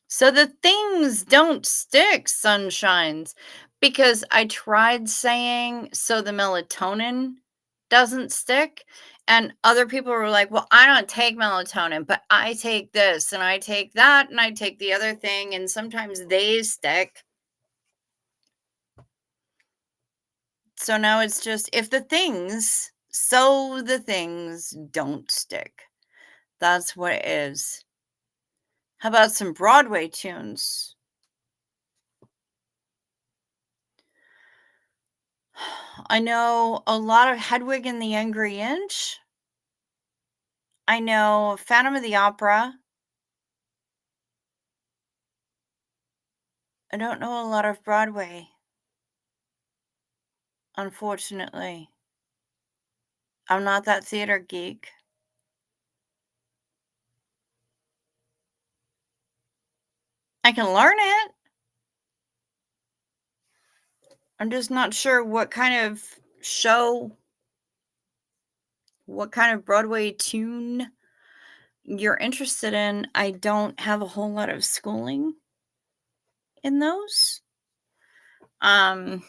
So the things don't stick, Sunshines, because I tried saying so the melatonin doesn't stick. And other people were like, well, I don't take melatonin, but I take this and I take that and I take the other thing. And sometimes they stick. So now it's just if the things, so the things don't stick. That's what it is. How about some Broadway tunes? I know a lot of Hedwig and the Angry Inch. I know Phantom of the Opera. I don't know a lot of Broadway, unfortunately. I'm not that theater geek. I can learn it. I'm just not sure what kind of show, what kind of Broadway tune you're interested in. I don't have a whole lot of schooling in those. Um,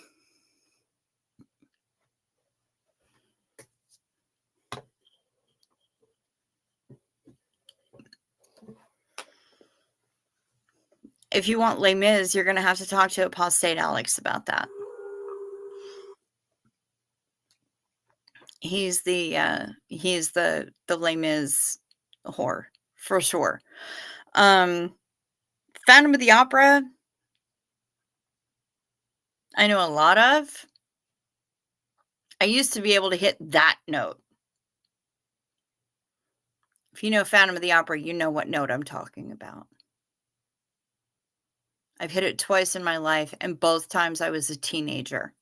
if you want Les Mis, you're gonna have to talk to Apostate Alex about that. He's the Les Mis whore for sure. Phantom of the Opera, I know a lot of. I used to be able to hit that note. If you know Phantom of the Opera, you know what note I'm talking about. I've hit it twice in my life, and both times I was a teenager.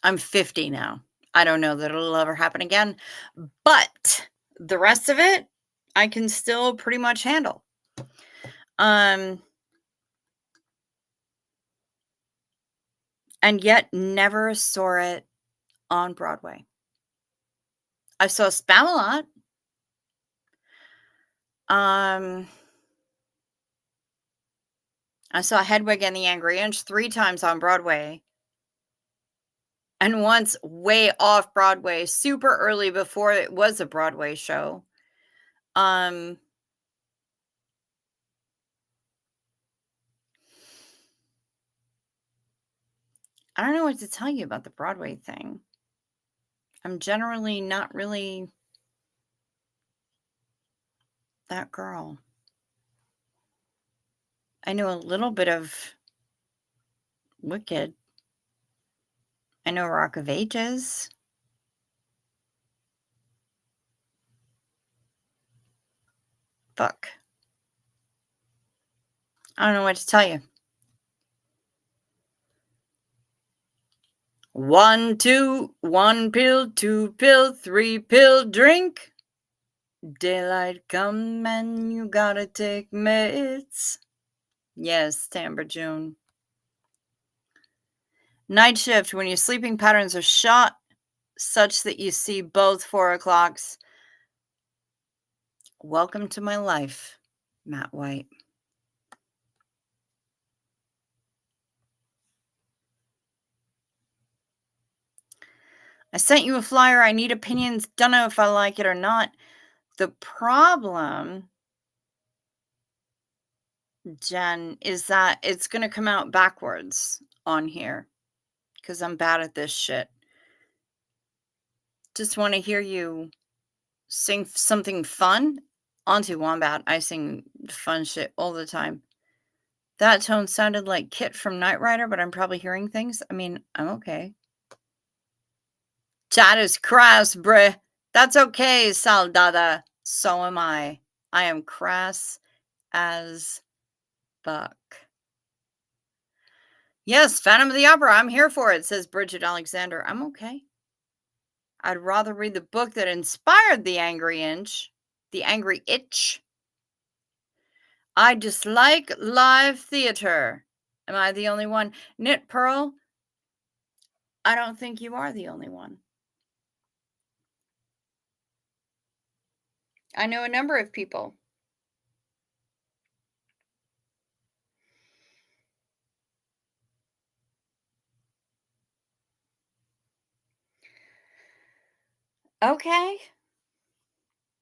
I'm 50 now. I don't know that it'll ever happen again, but the rest of it, I can still pretty much handle. And yet never saw it on Broadway. I saw Spamalot. I saw Hedwig and the Angry Inch 3 times on Broadway. And once way off Broadway, super early before it was a Broadway show. I don't know what to tell you about the Broadway thing. I'm generally not really that girl. I know a little bit of Wicked. I know Rock of Ages. Fuck. I don't know what to tell you. 1, 2, 1 pill, 2 pill, 3 pill drink. Daylight come and you gotta take meds. Yes, Timbre June. Night shift, when your sleeping patterns are shot such that you see both 4 o'clocks. Welcome to my life, Matt White. I sent you a flyer. I need opinions. Don't know if I like it or not. The problem, Jen, is that it's going to come out backwards on here because I'm bad at this shit. Just want to hear you sing something fun. Onto Wombat, I sing fun shit all the time. That tone sounded like Kit from Knight Rider, but I'm probably hearing things. I mean, I'm okay. Chat is crass, bruh. That's okay, Saldada. So am I. I am crass as fuck. Yes, Phantom of the Opera. I'm here for it, says Bridget Alexander. I'm okay. I'd rather read the book that inspired the Angry Inch. The Angry Itch. I dislike live theater. Am I the only one? Knit Pearl, I don't think you are the only one. I know a number of people. Okay.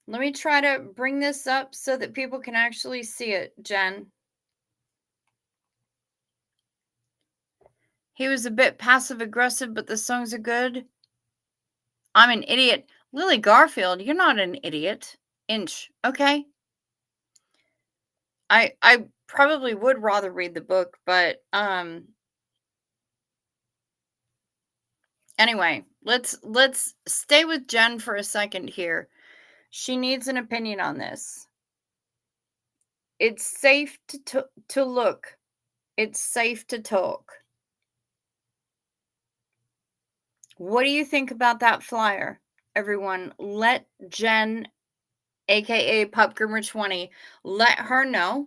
Let me try to bring this up so that people can actually see it, Jen. He was a bit passive aggressive, but the songs are good. I'm an idiot. Lily Garfield, you're not an idiot. Inch. Okay. I probably would rather read the book, but anyway, let's stay with Jen for a second here. She needs an opinion on this. It's safe to look. It's safe to talk. What do you think about that flyer? Everyone, let Jen, aka Pup Groomer 20, let her know.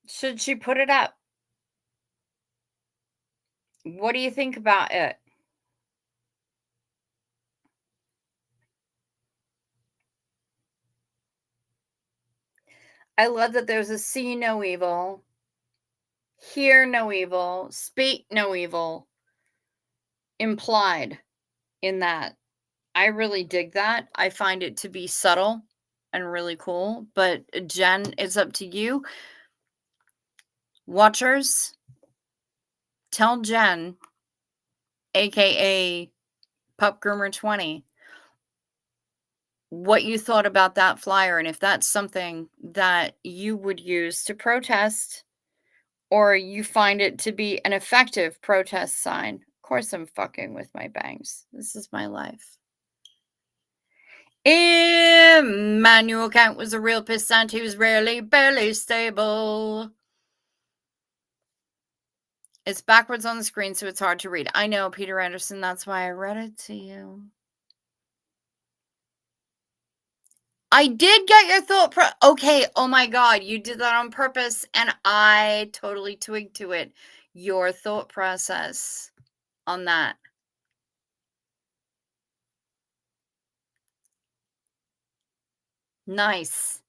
Should she put it up? What do you think about it? I love that there's a see no evil, hear no evil, speak no evil implied in that. I really dig that. I find it to be subtle and really cool. But Jen, it's up to you. Watchers, tell Jen, aka Pup Groomer 20, what you thought about that flyer and if that's something that you would use to protest or you find it to be an effective protest sign. Of course, I'm fucking with my bangs. This is my life. Immanuel Kant was a real pissant. He was rarely, barely stable. It's backwards on the screen, so it's hard to read. I know, Peter Anderson. That's why I read it to you. I did get your thought okay, oh my god, you did that on purpose, and I totally twigged to it. Your thought process on that. Nice.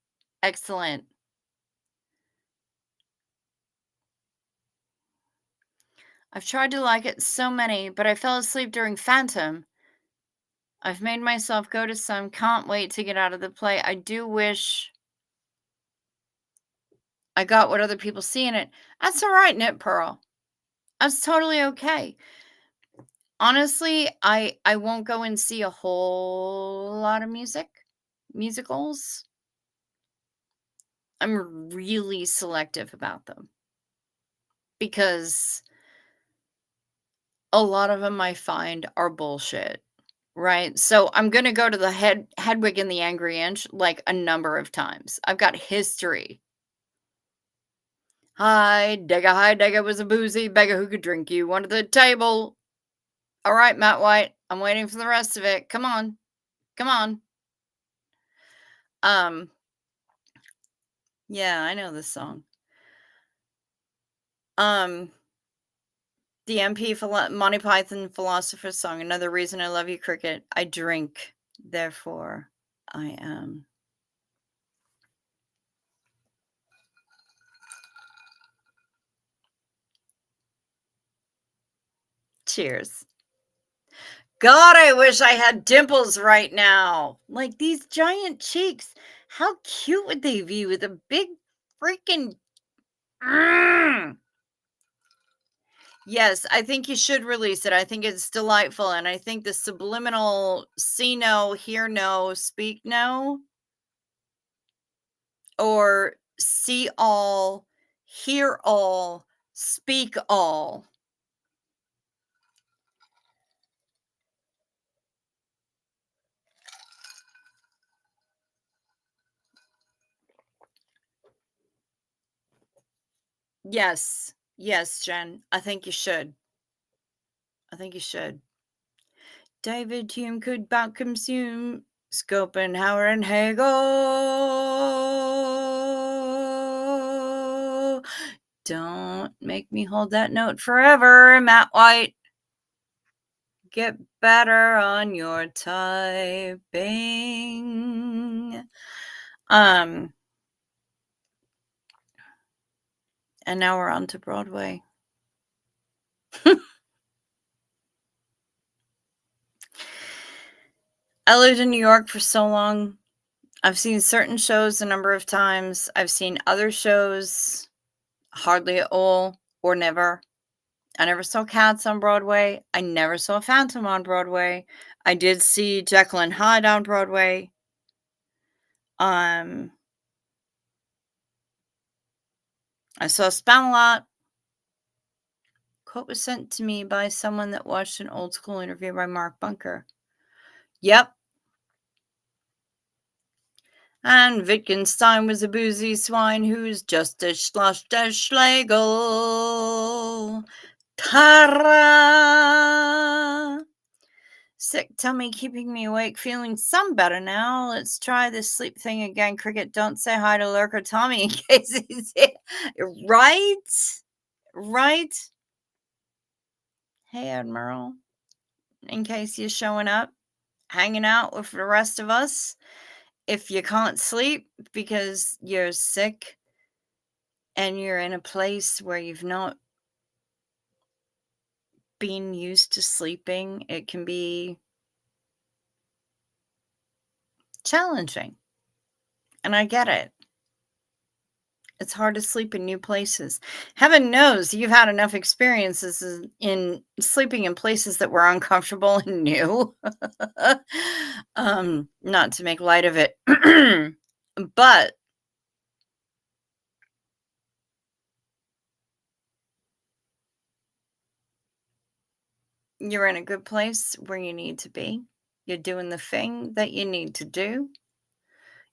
Excellent. I've tried to like it so many, but I fell asleep during Phantom. I've made myself go to some. Can't wait to get out of the play. I do wish I got what other people see in it. That's all right, Knit Pearl. That's totally okay. Honestly, I won't go and see a whole lot of musicals. I'm really selective about them because a lot of them I find are bullshit, right? So I'm gonna go to the Hedwig and the Angry Inch like a number of times. I've got history. Hi, Dega was a boozy beggar who could drink you under the table. All right, Matt White, I'm waiting for the rest of it. Come on. Come on. Yeah, I know this song. The Monty Python Philosopher's Song, Another Reason I Love You, Cricket. I drink, therefore I am. Cheers. God, I wish I had dimples right now. Like these giant cheeks. How cute would they be with a big freaking. Yes, I think you should release it. I think it's delightful. And I think the subliminal see no, hear no, speak no, or see all, hear all, speak all. Yes. Yes, Jen. I think you should. I think you should. David Hume could about consume Schopenhauer and Hegel. Don't make me hold that note forever, Matt White. Get better on your typing. And now we're on to Broadway. I lived in New York for so long. I've seen certain shows a number of times. I've seen other shows hardly at all or never. I never saw Cats on Broadway. I never saw Phantom on Broadway. I did see Jekyll and Hyde on Broadway. I saw Spamalot. Quote was sent to me by someone that watched an old school interview by Mark Bunker. Yep. And Wittgenstein was a boozy swine who's just as sloshed as Schlegel. Ta-ra! Sick tummy keeping me awake, feeling some better now. Let's try this sleep thing again. Cricket, don't say hi to Lurker Tommy in case he's here. Right? Right? Hey, Admiral. In case you're showing up, hanging out with the rest of us. If you can't sleep because you're sick and you're in a place where you've not been used to sleeping, it can be challenging. And I get it. It's hard to sleep in new places. Heaven knows you've had enough experiences in sleeping in places that were uncomfortable and new. Not to make light of it, but you're in a good place where you need to be. You're doing the thing that you need to do.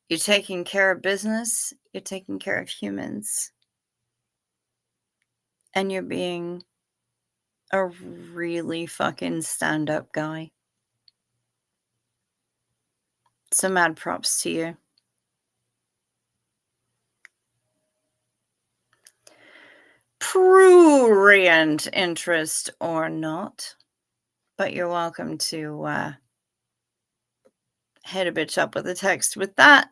You're taking care of business. You're taking care of humans. And you're being a really fucking stand-up guy. So mad props to you. Prurient interest or not, but you're welcome to hit a bitch up with a text with that.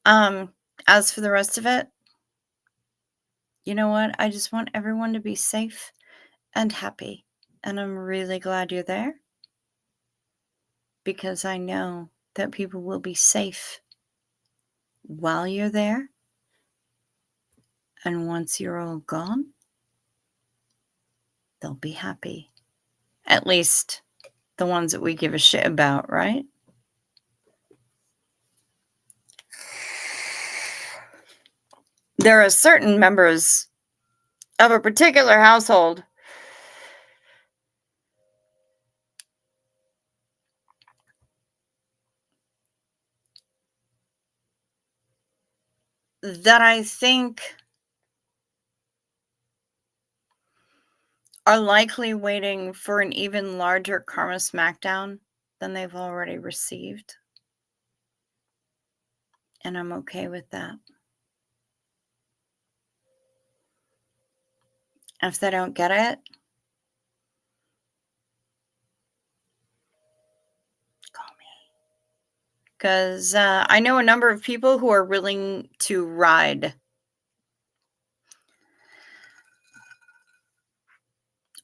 As for the rest of it, you know what? I just want everyone to be safe and happy. And I'm really glad you're there because I know that people will be safe while you're there. And once you're all gone, they'll be happy. At least the ones that we give a shit about, right? There are certain members of a particular household that I think are likely waiting for an even larger karma smackdown than they've already received. And I'm okay with that. If they don't get it, call me. Because I know a number of people who are willing to ride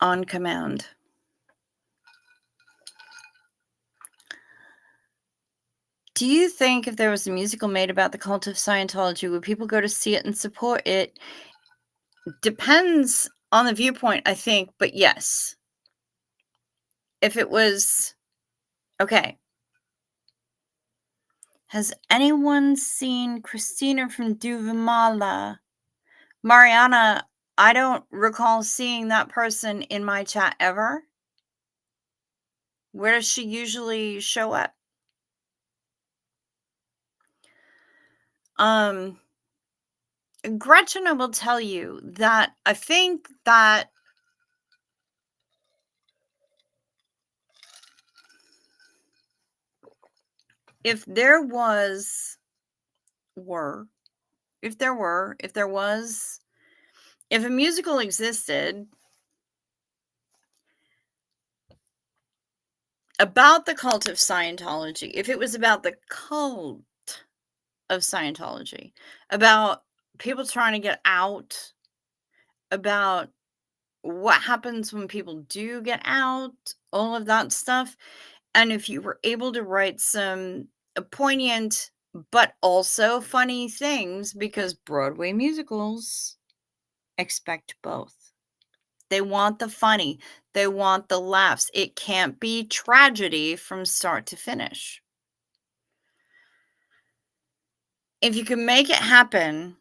on command. Do you think if there was a musical made about the cult of Scientology, would people go to see it and support it? Depends on the viewpoint, I think, but yes. If it was, okay. Has anyone seen Christina from Duvamala? Mariana, I don't recall seeing that person in my chat ever. Where does she usually show up? Gretchen, I will tell you that I think that if there was if a musical existed about the cult of Scientology, if it was about the cult of Scientology, about people trying to get out, about what happens when people do get out, all of that stuff, and if you were able to write some poignant but also funny things, because Broadway musicals expect both. They want the funny, they want the laughs. It can't be tragedy from start to finish. If you can make it happen,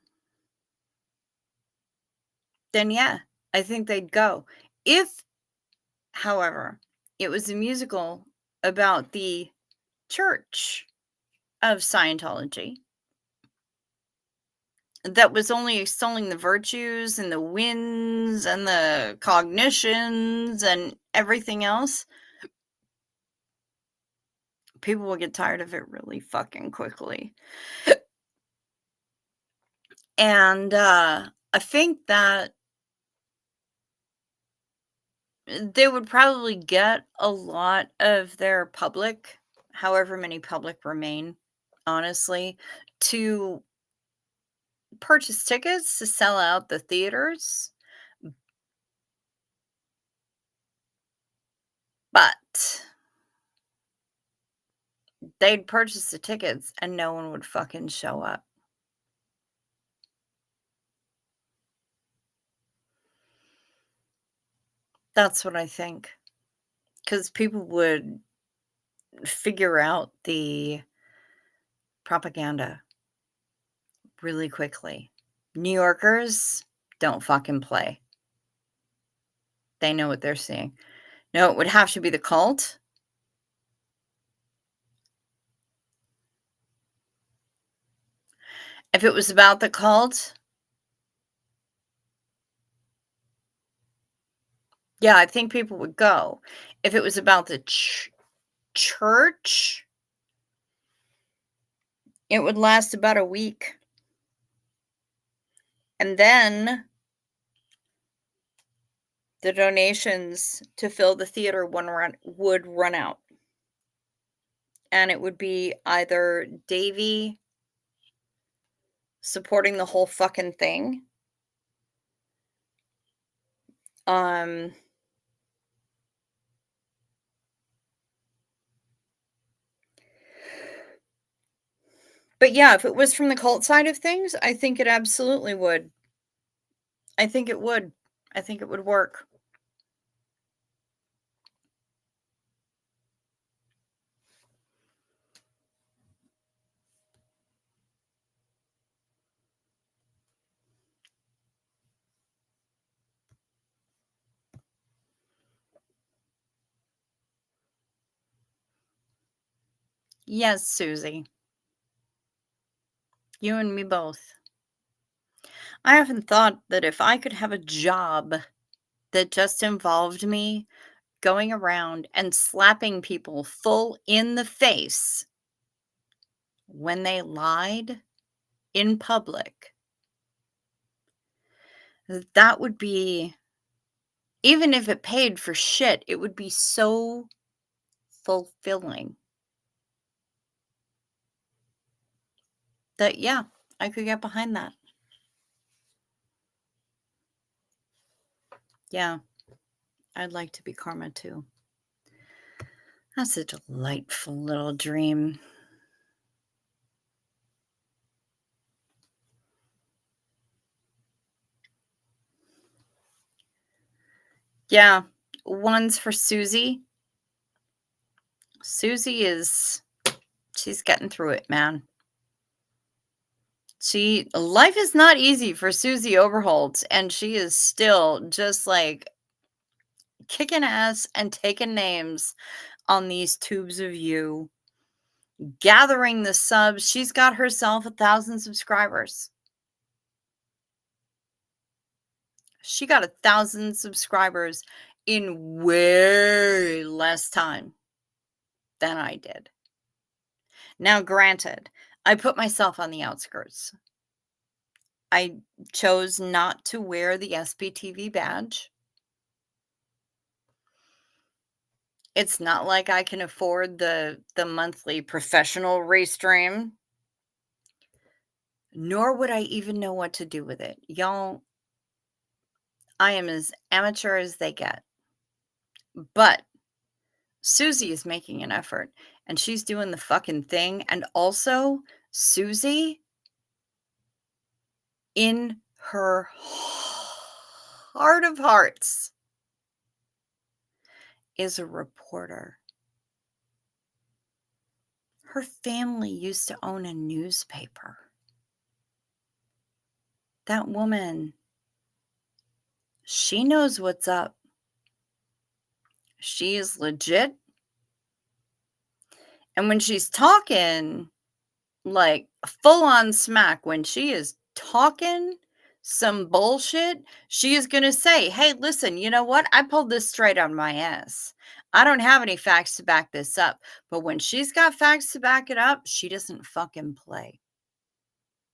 then yeah, I think they'd go. If, however, it was a musical about the Church of Scientology that was only extolling the virtues and the wins and the cognitions and everything else, people will get tired of it really fucking quickly. And I think that they would probably get a lot of their public, however many public remain, honestly, to purchase tickets to sell out the theaters. But they'd purchase the tickets and no one would fucking show up. That's what I think. Because people would figure out the propaganda really quickly. New Yorkers don't fucking play. They know what they're seeing. No, it would have to be the cult. If it was about the cult, yeah, I think people would go. If it was about the church, it would last about a week. And then the donations to fill the theater would run out. And it would be either Davy supporting the whole fucking thing. Um but yeah, if it was from the cult side of things, I think it absolutely would. I think it would. I think it would work. Yes, Susie. You and me both. I often thought that if I could have a job that just involved me going around and slapping people full in the face when they lied in public, that would be, even if it paid for shit, it would be so fulfilling that, yeah, I could get behind that. Yeah, I'd like to be karma too. That's a delightful little dream. Yeah, one's for Susie. Susie she's getting through it, man. Life is not easy for Susie Overholt, and she is still just like kicking ass and taking names on these tubes of you, gathering the subs. She's got herself 1,000 subscribers. She got 1,000 subscribers in way less time than I did. Now, granted, I put myself on the outskirts. I chose not to wear the SPTV badge. It's not like I can afford the monthly professional restream, nor would I even know what to do with it. Y'all, I am as amateur as they get. But Susie is making an effort and she's doing the fucking thing. And also, Susie, in her heart of hearts is a reporter. Her family used to own a newspaper. That woman, she knows what's up. She is legit. And when she's talking, like full on smack, when she is talking some bullshit, she is going to say, hey, listen, you know what? I pulled this straight out of my ass. I don't have any facts to back this up. But when she's got facts to back it up, she doesn't fucking play.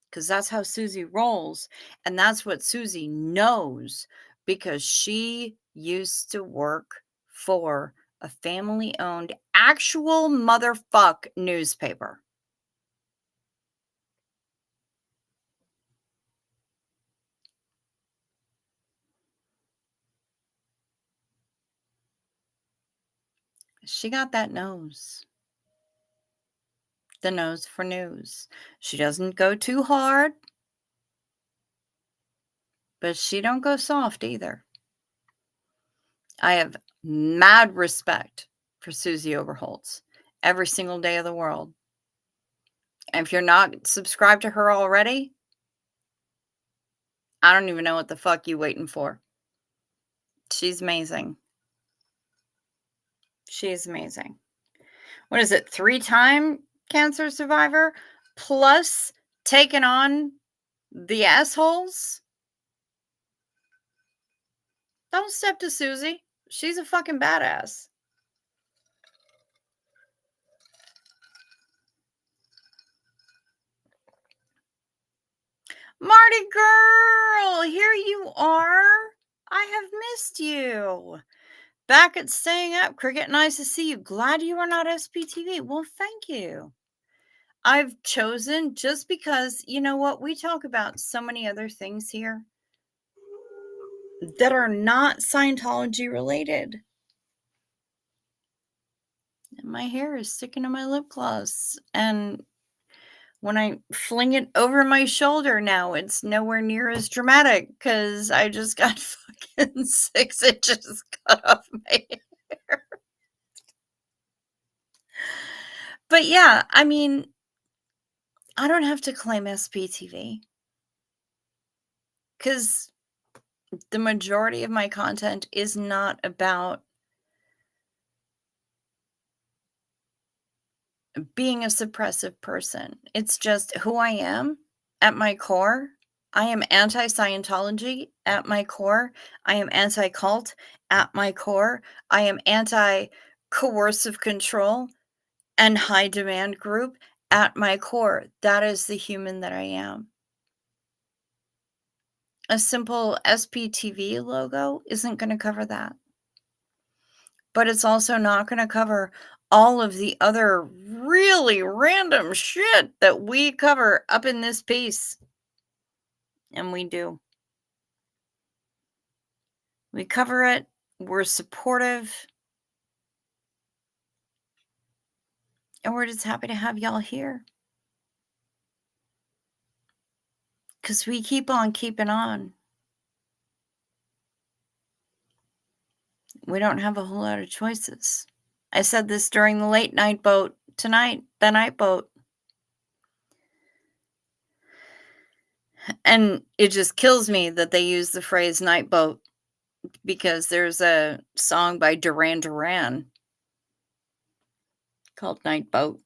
Because that's how Susie rolls. And that's what Susie knows because she used to work for a family owned actual motherfuck newspaper. She got that nose. The nose for news. She doesn't go too hard, but she don't go soft either. I have mad respect for Susie Overholtz every single day of the world. And if you're not subscribed to her already, I don't even know what the fuck you waiting for. She's amazing. She's amazing. What is it? 3-time cancer survivor plus taking on the assholes? Don't step to Susie. She's a fucking badass. Marty girl, here you are. I have missed you. Back at Staying Up, Cricket, nice to see you. Glad you are not SPTV. Well, thank you. I've chosen just because, you know what, we talk about so many other things here that are not Scientology related. And my hair is sticking to my lip gloss. And when I fling it over my shoulder now, it's nowhere near as dramatic because I just got fucking 6 inches cut off my hair. But yeah, I mean, I don't have to claim SPTV because the majority of my content is not about being a suppressive person. It's just who I am at my core. I am anti-Scientology at my core. I am anti-cult at my core. I am anti-coercive control and high demand group at my core. That is the human that I am. A simple SPTV logo isn't going to cover that. But it's also not going to cover all of the other really random shit that we cover up in this piece. And we do. We cover it. We're supportive. And we're just happy to have y'all here. Because we keep on keeping on. We don't have a whole lot of choices. I said this during the late night boat tonight, the night boat. And it just kills me that they use the phrase night boat because there's a song by Duran Duran called Night Boat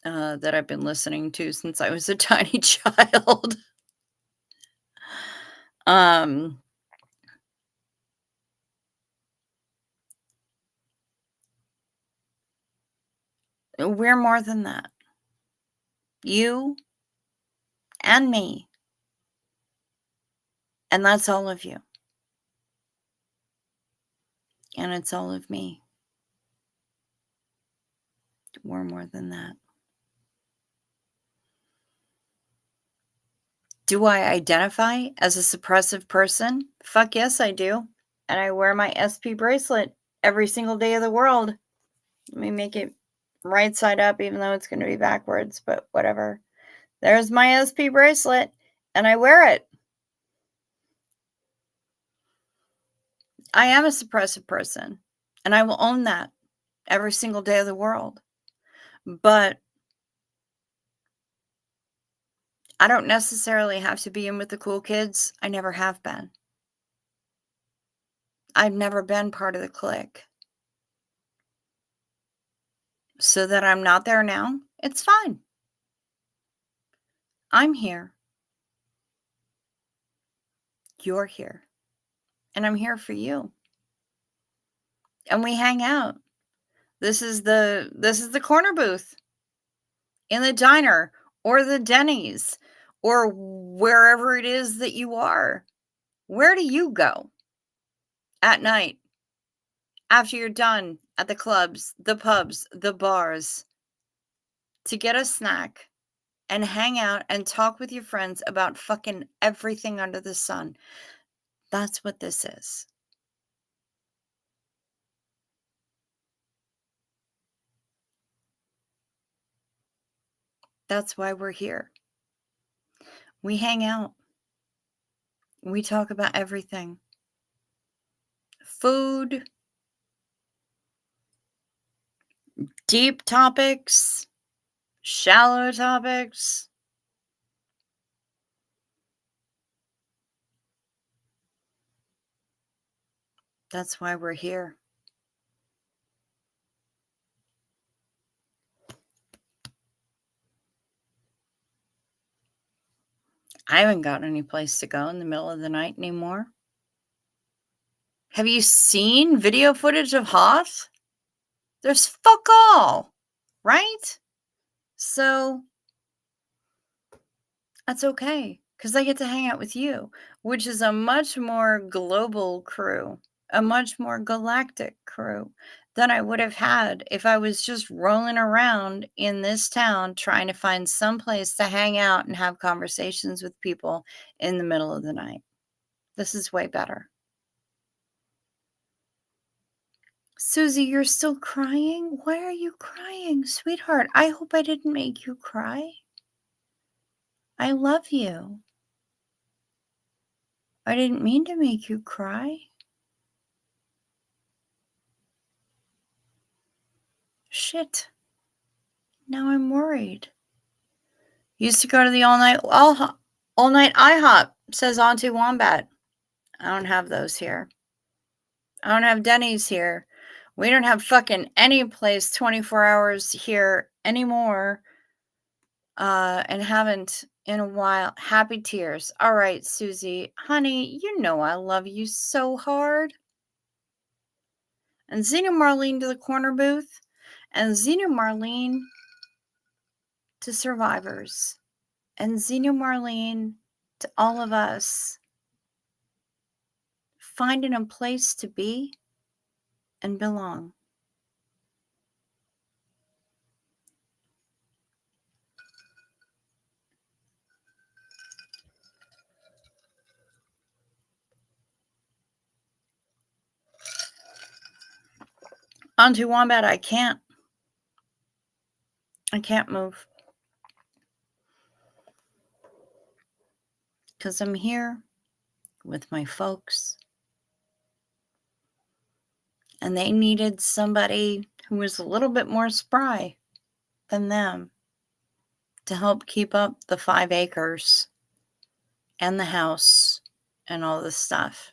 that I've been listening to since I was a tiny child. We're more than that. You and me. And that's all of you. And it's all of me. We're more than that. Do I identify as a suppressive person? Fuck yes, I do. And I wear my SP bracelet every single day of the world. Let me make it right side up, even though it's going to be backwards, but whatever. There's my SP bracelet, and I wear it. I am a suppressive person, and I will own that every single day of the world. But I don't necessarily have to be in with the cool kids. I never have been. I've never been part of the clique. So that I'm not there now, it's fine. I'm here. You're here. And I'm here for you. And we hang out. This is the corner booth in the diner or the Denny's or wherever it is that you are. Where do you go at night after you're done at the clubs, the pubs, the bars to get a snack and hang out and talk with your friends about fucking everything under the sun? That's what this is. That's why we're here. We hang out. We talk about everything. Food, deep topics, shallow topics. That's why we're here. I haven't got any place to go in the middle of the night anymore. Have you seen video footage of Hoth? There's fuck all, right? So that's okay because I get to hang out with you, which is a much more global crew, a much more galactic crew than I would have had if I was just rolling around in this town trying to find some place to hang out and have conversations with people in the middle of the night. This is way better. Susie, you're still crying? Why are you crying, sweetheart? I hope I didn't make you cry. I love you. I didn't mean to make you cry. Shit. Now I'm worried. Used to go to the all night IHOP, says Auntie Wombat. I don't have those here. I don't have Denny's here. We don't have fucking any place 24 hours here anymore. And haven't in a while. Happy tears. All right, Susie. Honey, you know I love you so hard. And Xena Marlene to the corner booth. And Xena Marlene to survivors. And Xena Marlene to all of us. Finding a place to be and belong. Auntie Wombat, I can't move. Because I'm here with my folks. And they needed somebody who was a little bit more spry than them to help keep up the 5 acres and the house and all this stuff.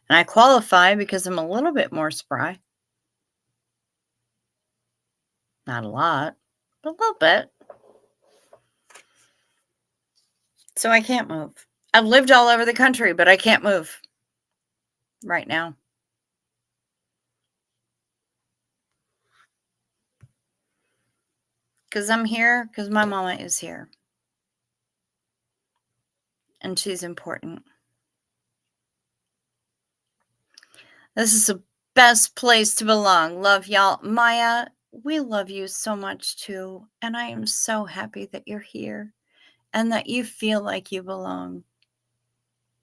And I qualify because I'm a little bit more spry. Not a lot, but a little bit. So I can't move. I've lived all over the country, but I can't move right now. Because I'm here, because my mama is here. And she's important. This is the best place to belong. Love y'all. Maya, we love you so much too. And I am so happy that you're here and that you feel like you belong.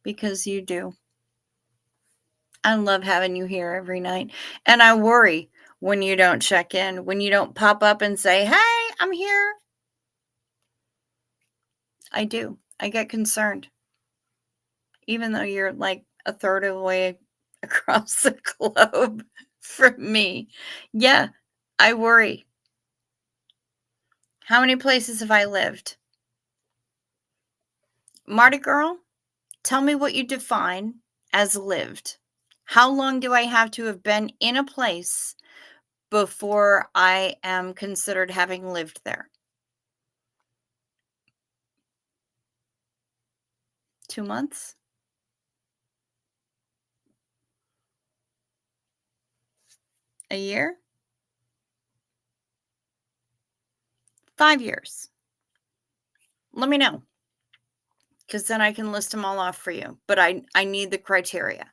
Because you do. I love having you here every night. And I worry when you don't check in, when you don't pop up and say, hey, I'm here. I do. I get concerned. Even though you're like a third of the way across the globe from me. Yeah, I worry. How many places have I lived? Marty girl, tell me what you define as lived. How long do I have to have been in a place before I am considered having lived there? 2 months? A year? 5 years? Let me know, because then I can list them all off for you, but I need the criteria.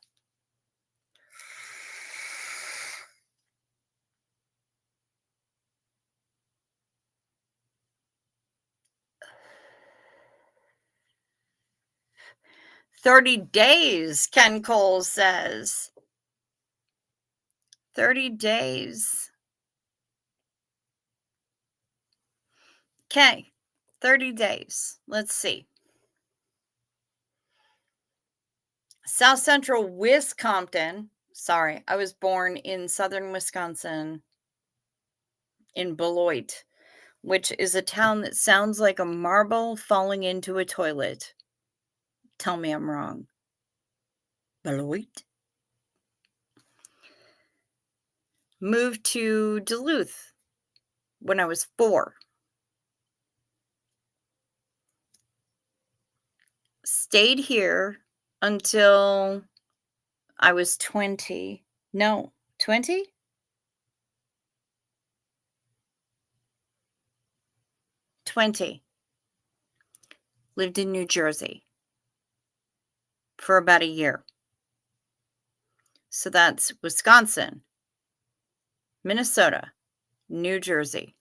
"30 days," Ken Cole says. 30 days. Okay, 30 days. Let's see. South Central Wisconsin. Sorry, I was born in southern Wisconsin in Beloit, which is a town that sounds like a marble falling into a toilet. Tell me I'm wrong. Beloit. Moved to Duluth when I was 4. Stayed here until I was 20. No, 20? 20. Lived in New Jersey for about a year. So that's Wisconsin, Minnesota, New Jersey,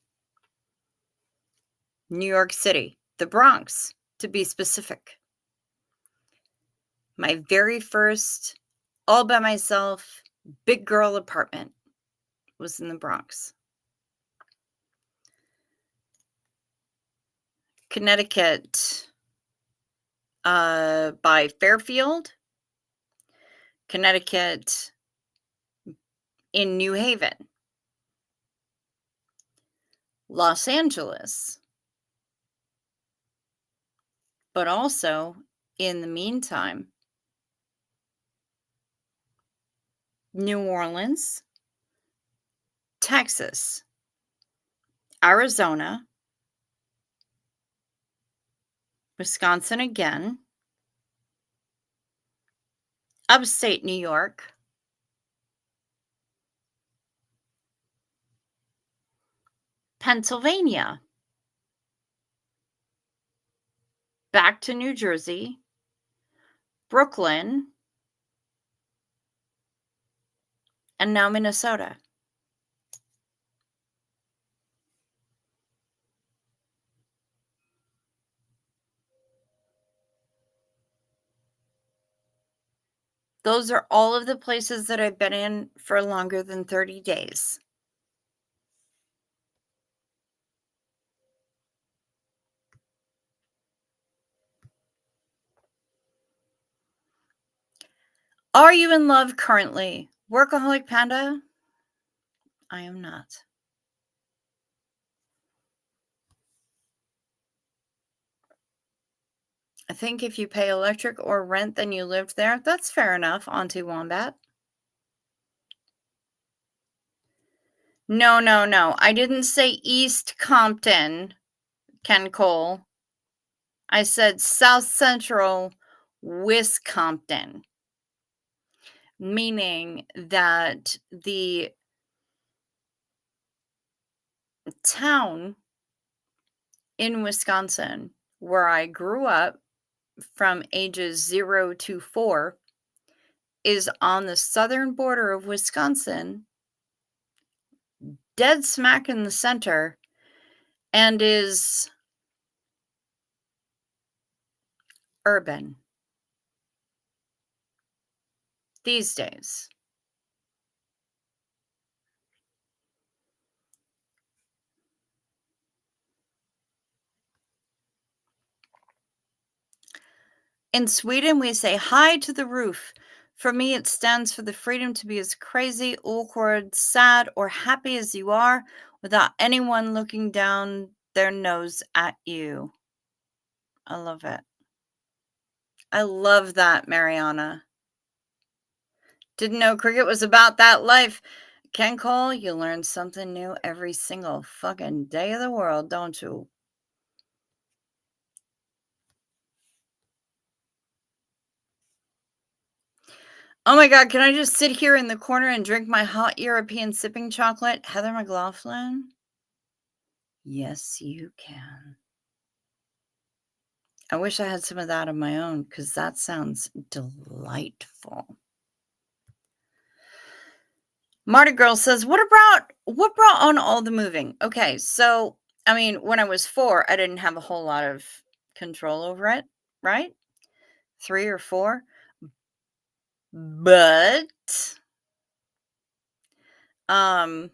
New York City, the Bronx, to be specific. My very first, all by myself, big girl apartment was in the Bronx. Connecticut, by Fairfield, Connecticut in New Haven, Los Angeles, but also in the meantime, New Orleans, Texas, Arizona, Wisconsin again, upstate New York, Pennsylvania, back to New Jersey, Brooklyn, and now Minnesota. Those are all of the places that I've been in for longer than 30 days. Are you in love currently? Workaholic Panda? I am not. I think if you pay electric or rent, then you lived there. That's fair enough, Auntie Wombat. No, no, no. I didn't say East Compton, Ken Cole. I said South Central Wisconsin, meaning that the town in Wisconsin where I grew up from ages 0 to 4 is on the southern border of Wisconsin, dead smack in the center, and is urban these days. In Sweden, we say hi to the roof. For me, it stands for the freedom to be as crazy, awkward, sad, or happy as you are without anyone looking down their nose at you. I love it. I love that, Mariana. Didn't know cricket was about that life. Ken Cole, you learn something new every single fucking day of the world, don't you? Oh my God, can I just sit here in the corner and drink my hot European sipping chocolate? Heather McLaughlin? Yes, you can. I wish I had some of that of my own because that sounds delightful. Marty Girl says, what brought on all the moving? Okay, so I mean, when I was 4, I didn't have a whole lot of control over it, right? 3 or 4. But I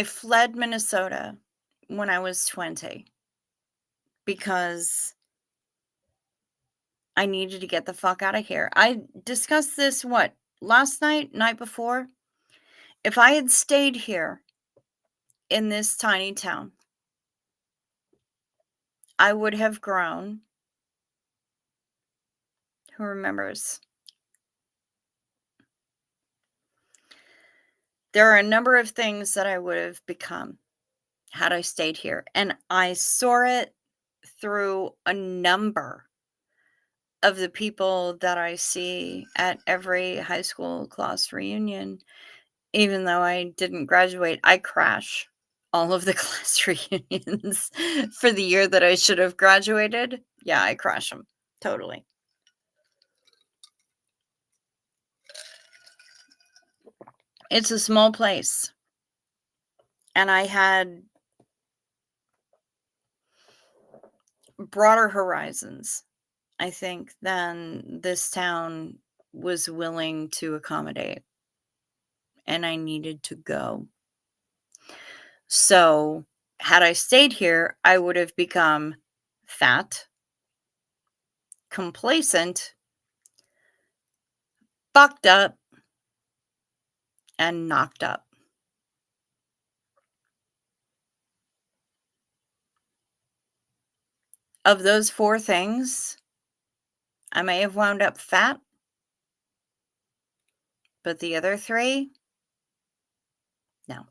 fled Minnesota when I was 20 because I needed to get the fuck out of here. I discussed this last night before. If I had stayed here in this tiny town, I would have grown. Who remembers? There are a number of things that I would have become had I stayed here. And I saw it through a number of the people that I see at every high school class reunion. Even though I didn't graduate, I crash all of the class reunions for the year that I should have graduated. Yeah, I crash them. Totally. It's a small place. And I had broader horizons, I think, than this town was willing to accommodate. And I needed to go. So, had I stayed here, I would have become fat, complacent, fucked up, and knocked up. Of those 4 things, I may have wound up fat, but the other 3, no.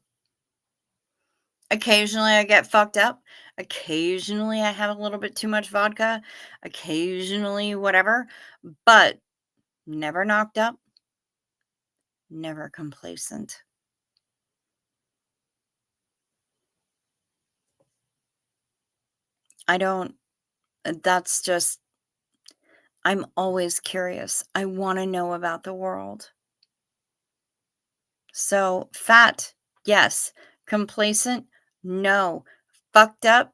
Occasionally, I get fucked up. Occasionally, I have a little bit too much vodka. Occasionally, whatever, but never knocked up, never complacent. I don't, that's just, I'm always curious. I want to know about the world. So, fat, yes. Complacent, no. Fucked up,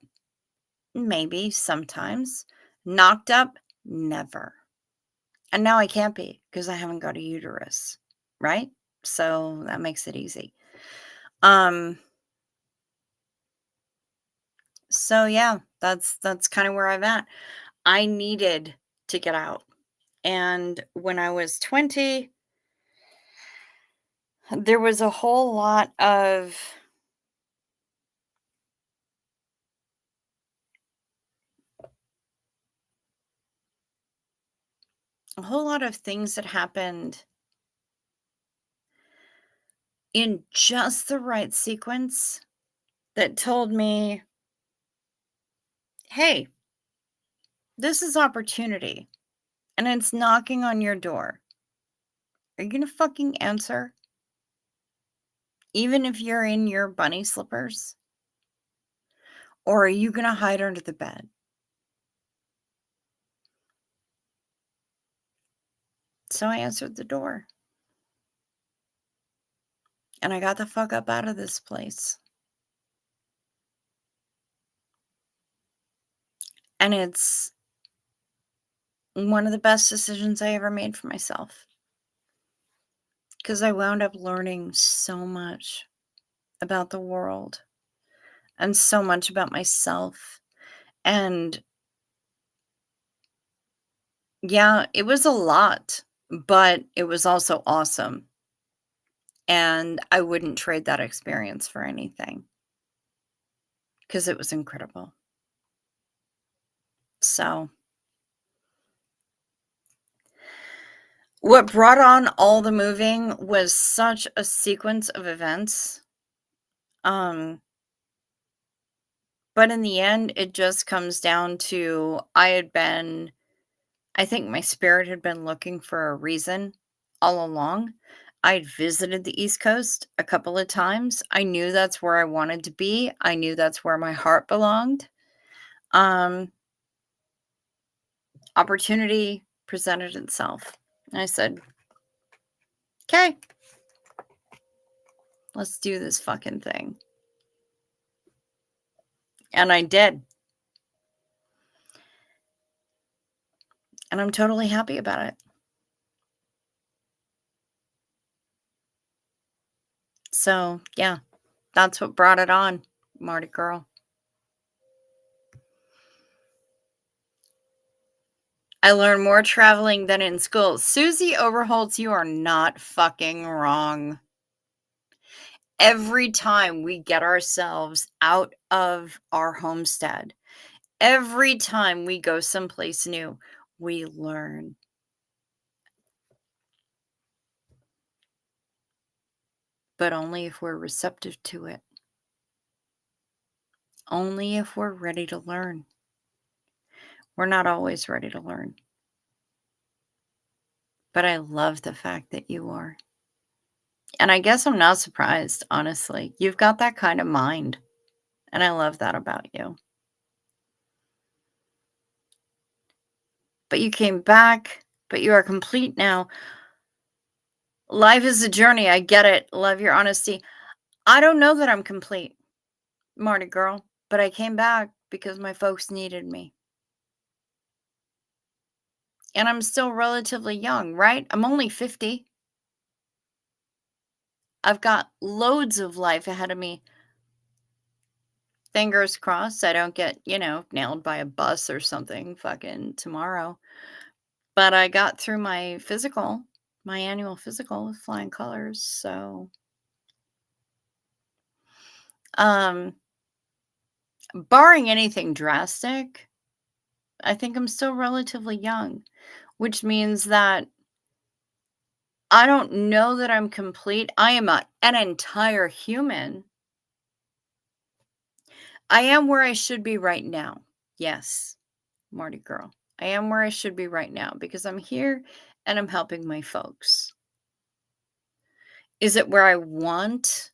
maybe sometimes. Knocked up, never. And now I can't be because I haven't got a uterus, right? So that makes it easy. So yeah, that's kind of where I'm at. I needed to get out. And when I was 20, there was a whole lot of things that happened in just the right sequence that told me, hey, this is opportunity and it's knocking on your door. Are you going to fucking answer? Even if you're in your bunny slippers? Or are you going to hide under the bed? So I answered the door. And I got the fuck up out of this place. And it's one of the best decisions I ever made for myself. Because I wound up learning so much about the world and so much about myself. And Yeah, it was a lot, but it was also awesome, and I wouldn't trade that experience for anything because it was incredible. So, what brought on all the moving was such a sequence of events, um, but in the end, it just comes down to I think my spirit had been looking for a reason all along. I'd visited the East Coast a couple of times. I knew that's where I wanted to be. I knew that's where my heart belonged. Um, Opportunity presented itself. And I said, "Okay, let's do this fucking thing." And I did. And I'm totally happy about it. So, yeah, that's what brought it on, Marty girl. I learned more traveling than in school. Susie Overholtz, you are not fucking wrong. Every time we get ourselves out of our homestead, every time we go someplace new, we learn, but only if we're receptive to it, only if we're ready to learn. We're not always ready to learn, but I love the fact that you are. And I guess I'm not surprised, honestly. You've got that kind of mind, and I love that about you. But you came back, but you are complete now. Life is a journey. I get it. Love your honesty. I don't know that I'm complete, Marty girl, but I came back because my folks needed me. And I'm still relatively young, right? I'm only 50. I've got loads of life ahead of me. Fingers crossed I don't get, nailed by a bus or something fucking tomorrow. But I got through my annual physical with flying colors. So, um, barring anything drastic, I think I'm still relatively young, which means that I don't know that I'm complete. I am an entire human. I am where I should be right now. Yes, Marty girl. I am where I should be right now because I'm here and I'm helping my folks. Is it where I want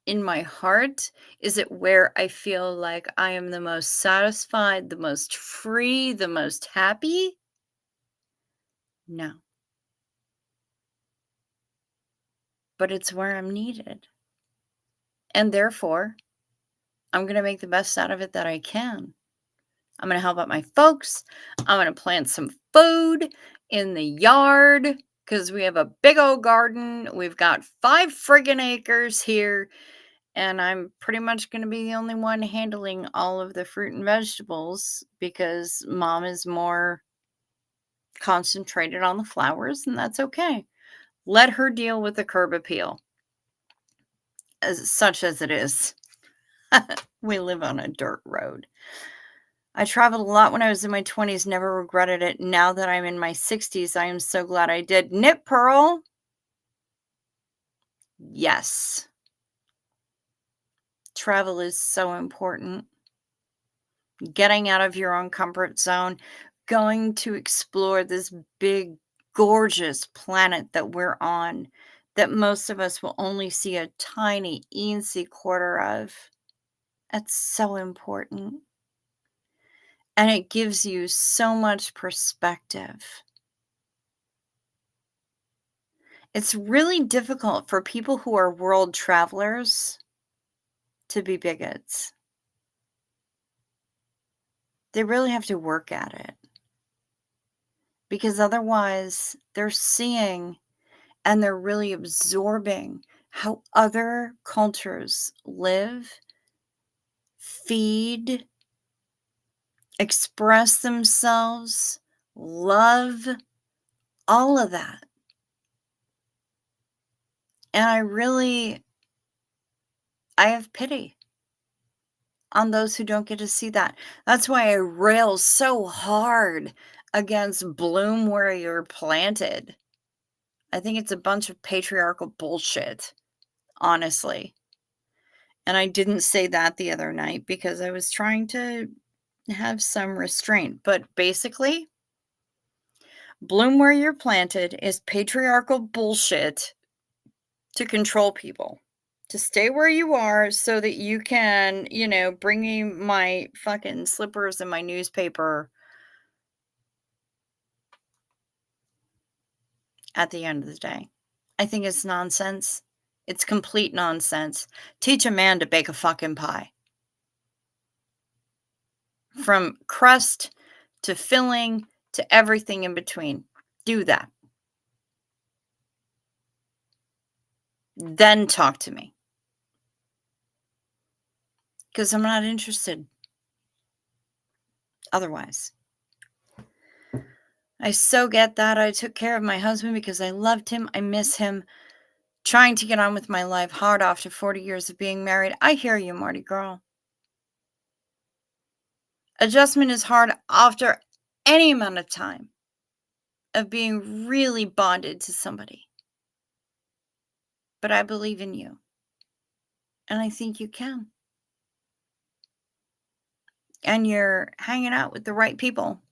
in my heart? Is it where I feel like I am the most satisfied, the most free, the most happy? No, but it's where I'm needed. And therefore, I'm going to make the best out of it that I can. I'm going to help out my folks. I'm going to plant some food in the yard because we have a big old garden. We've got 5 friggin' acres here. And I'm pretty much going to be the only one handling all of the fruit and vegetables because mom is more concentrated on the flowers, and that's okay. Let her deal with the curb appeal, as such as it is. We live on a dirt road. I traveled a lot when I was in my 20s, never regretted it. Now that I'm in my 60s, I am so glad I did. Knit Pearl, yes. Travel is so important. Getting out of your own comfort zone, going to explore this big, gorgeous planet that we're on, that most of us will only see a tiny, eensy quarter of. That's so important. And it gives you so much perspective. It's really difficult for people who are world travelers to be bigots. They really have to work at it because otherwise they're seeing and they're really absorbing how other cultures live, feed, express themselves, love, all of that. And I have pity on those who don't get to see that. That's why I rail so hard against bloom where you're planted. I think it's a bunch of patriarchal bullshit, honestly. And I didn't say that the other night because I was trying to have some restraint. But basically, bloom where you're planted is patriarchal bullshit to control people. To stay where you are so that you can, bring me my fucking slippers and my newspaper at the end of the day. I think it's nonsense. It's complete nonsense. Teach a man to bake a fucking pie. From crust to filling to everything in between. Do that. Then talk to me. Because I'm not interested otherwise. I so get that. I took care of my husband because I loved him. I miss him. Trying to get on with my life hard after 40 years of being married. I hear you, Marty girl. Adjustment is hard after any amount of time of being really bonded to somebody. But I believe in you. And I think you can. And you're hanging out with the right people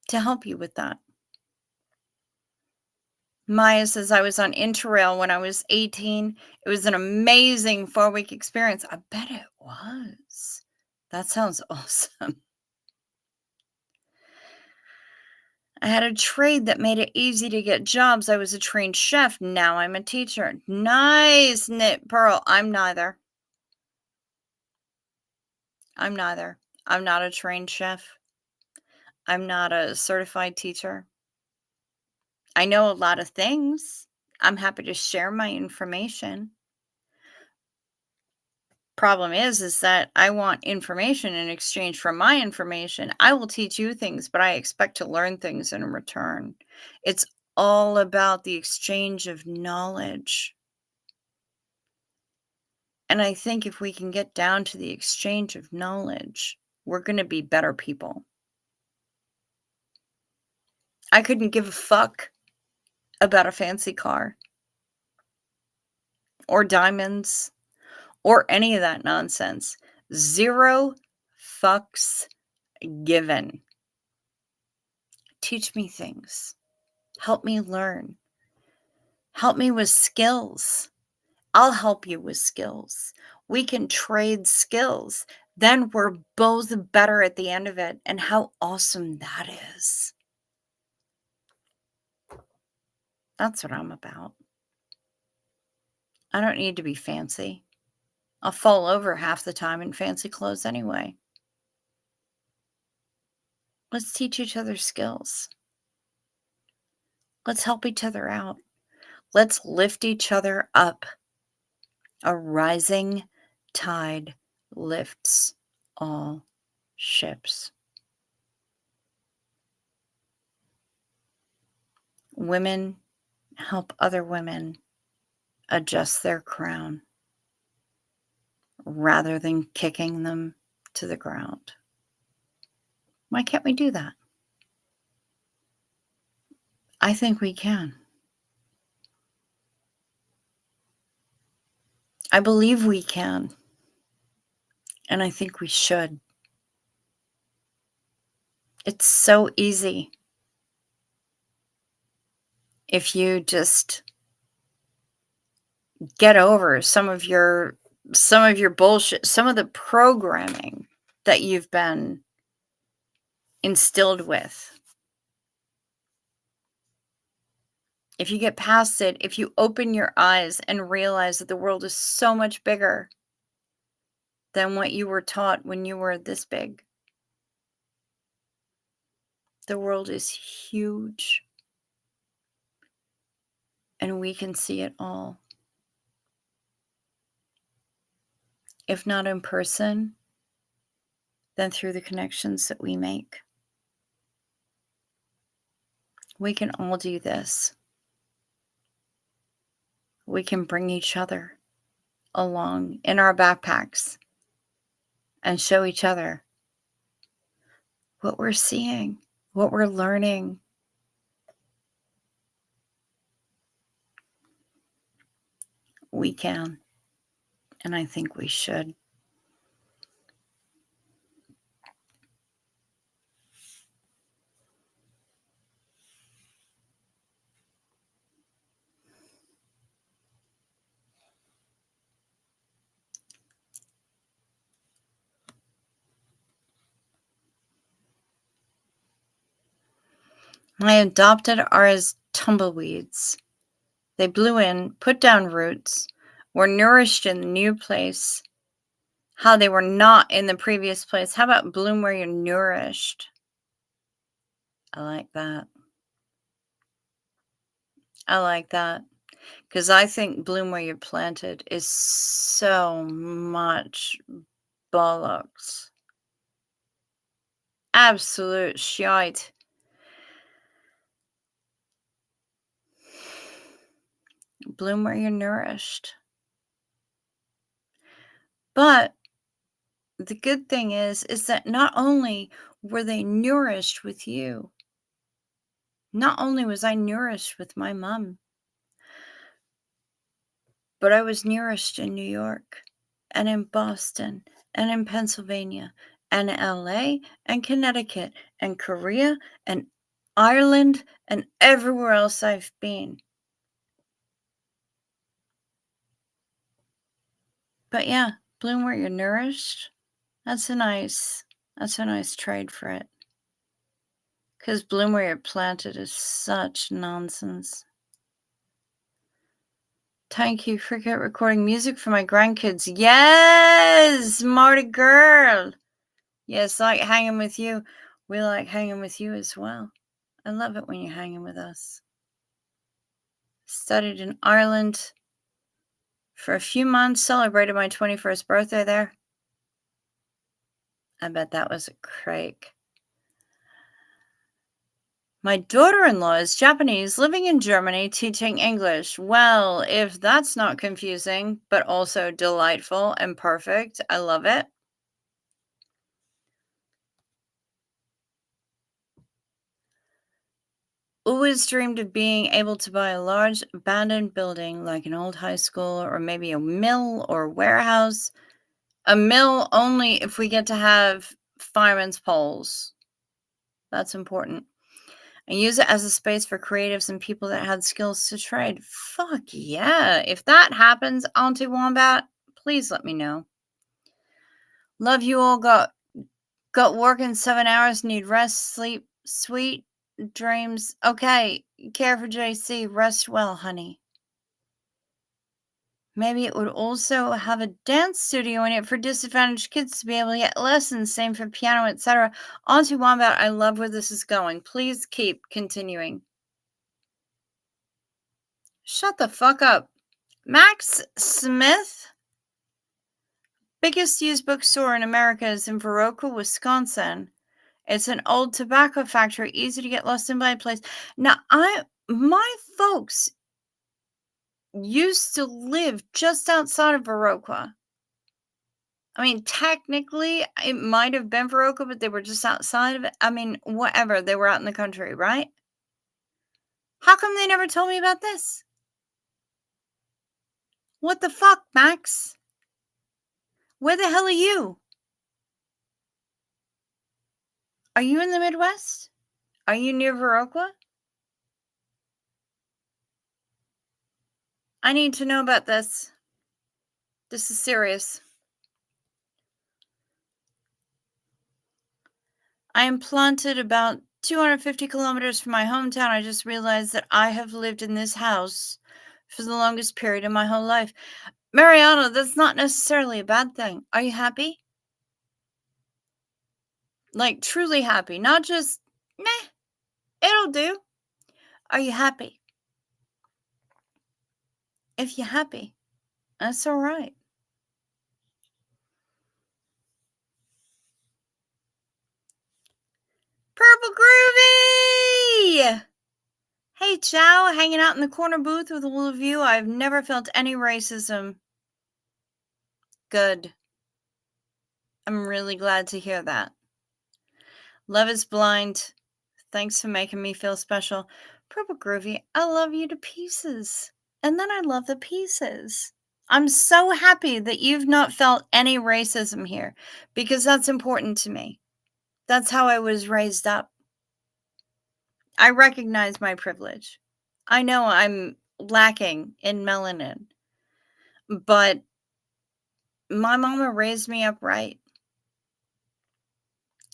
to help you with that. Maya says, I was on Interrail when I was 18. It was an amazing 4-week experience. I bet it was. That sounds awesome. I had a trade that made it easy to get jobs. I was a trained chef. Now I'm a teacher. Nice, Knit Pearl. I'm neither. I'm not a trained chef. I'm not a certified teacher. I know a lot of things. I'm happy to share my information. Problem is that I want information in exchange for my information. I will teach you things, but I expect to learn things in return. It's all about the exchange of knowledge. And I think if we can get down to the exchange of knowledge, we're going to be better people. I couldn't give a fuck about a fancy car or diamonds or any of that nonsense. 0 fucks given. Teach me things. Help me learn. Help me with skills. I'll help you with skills. We can trade skills. Then we're both better at the end of it. And how awesome that is. That's what I'm about. I don't need to be fancy. I'll fall over half the time in fancy clothes anyway. Let's teach each other skills. Let's help each other out. Let's lift each other up. A rising tide lifts all ships. Women help other women adjust their crown rather than kicking them to the ground. Why can't we do that? I think we can. I believe we can. And I think we should. It's so easy. If you just get over some of your bullshit, some of the programming that you've been instilled with. If you get past it, if you open your eyes and realize that the world is so much bigger than what you were taught when you were this big. The world is huge. And we can see it all. If not in person, then through the connections that we make. We can all do this. We can bring each other along in our backpacks and show each other what we're seeing, what we're learning. We can, and I think we should. My adopted are as tumbleweeds. They blew in, put down roots, were nourished in the new place. How they were not in the previous place. How about bloom where you're nourished? I like that. I like that. Because I think bloom where you're planted is so much bollocks. Absolute shite. Bloom where you're nourished. But the good thing is that not only were they nourished with you, not only was I nourished with my mom, but I was nourished in New York and in Boston and in Pennsylvania and LA and Connecticut and Korea and Ireland and everywhere else I've been. But yeah, bloom where you're nourished. That's a nice trade for it. Because bloom where you're planted is such nonsense. Thank you, Cricket, recording music for my grandkids. Yes, Marty girl. Yes, like hanging with you. We like hanging with you as well. I love it when you're hanging with us. Studied in Ireland for a few months, celebrated my 21st birthday there. I bet that was a crake. My daughter-in-law is Japanese, living in Germany, teaching English. Well, if that's not confusing, but also delightful and perfect, I love it. Always dreamed of being able to buy a large abandoned building like an old high school or maybe a mill or warehouse. A mill only if we get to have fireman's poles. That's important. And use it as a space for creatives and people that had skills to trade. Fuck yeah. If that happens, Auntie Wombat, please let me know. Love you all. Got work in 7 hours. Need rest, sleep, sweet dreams. Okay. Care for JC. Rest well, honey. Maybe it would also have a dance studio in it for disadvantaged kids to be able to get lessons, same for piano, etc. Auntie Wombat, I love where this is going. Please keep continuing. Shut the fuck up. Max Smith? Biggest used bookstore in America is in Viroqua, Wisconsin. It's an old tobacco factory, easy to get lost in by a place. Now, my folks used to live just outside of Viroqua. I mean, technically, it might have been Viroqua, but they were just outside of it. I mean, whatever. They were out in the country, right? How come they never told me about this? What the fuck, Max? Where the hell are you? Are you in the Midwest? Are you near Viroqua? I need to know about this. This is serious. I am planted about 250 kilometers from my hometown. I just realized that I have lived in this house for the longest period of my whole life. Mariana, that's not necessarily a bad thing. Are you happy? Like, truly happy. Not just, meh, it'll do. Are you happy? If you're happy, that's all right. Purple Groovy! Hi, ciao, hanging out in the corner booth with a little view. I've never felt any racism. Good. I'm really glad to hear that. Love is blind. Thanks for making me feel special. Purple Groovy, I love you to pieces. And then I love the pieces. I'm so happy that you've not felt any racism here because that's important to me. That's how I was raised up. I recognize my privilege. I know I'm lacking in melanin, but my mama raised me up right.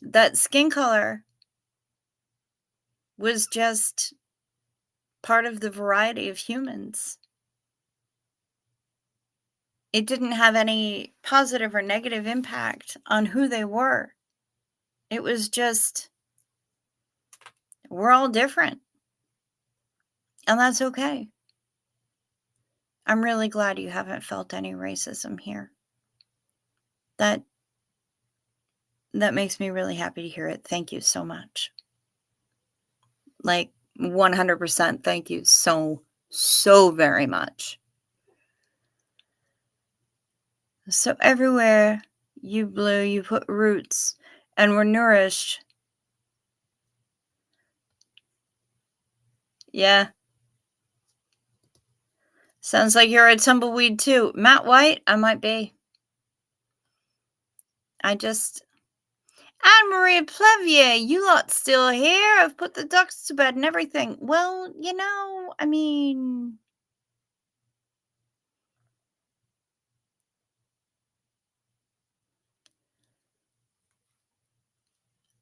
That skin color was just part of the variety of humans. It didn't have any positive or negative impact on who they were. It was just, we're all different. And that's okay. I'm really glad you haven't felt any racism here. That makes me really happy to hear it. Thank you so much. Like 100% thank you so very much. So everywhere you blew, you put roots and were nourished. Yeah. Sounds like you're a tumbleweed too. Matt White, I might be. Anne Marie Plevier, you lot still here? I've put the ducks to bed and everything. Well, I mean,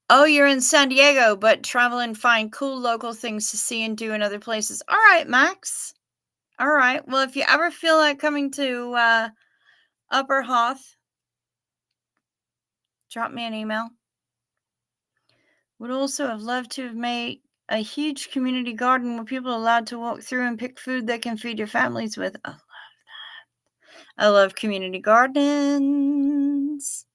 oh, you're in San Diego, but travel and find cool local things to see and do in other places. All right, Max. All right. Well, if you ever feel like coming to Upper Hoth, drop me an email. Would also have loved to have made a huge community garden where people are allowed to walk through and pick food they can feed your families with. I love that. I love community gardens.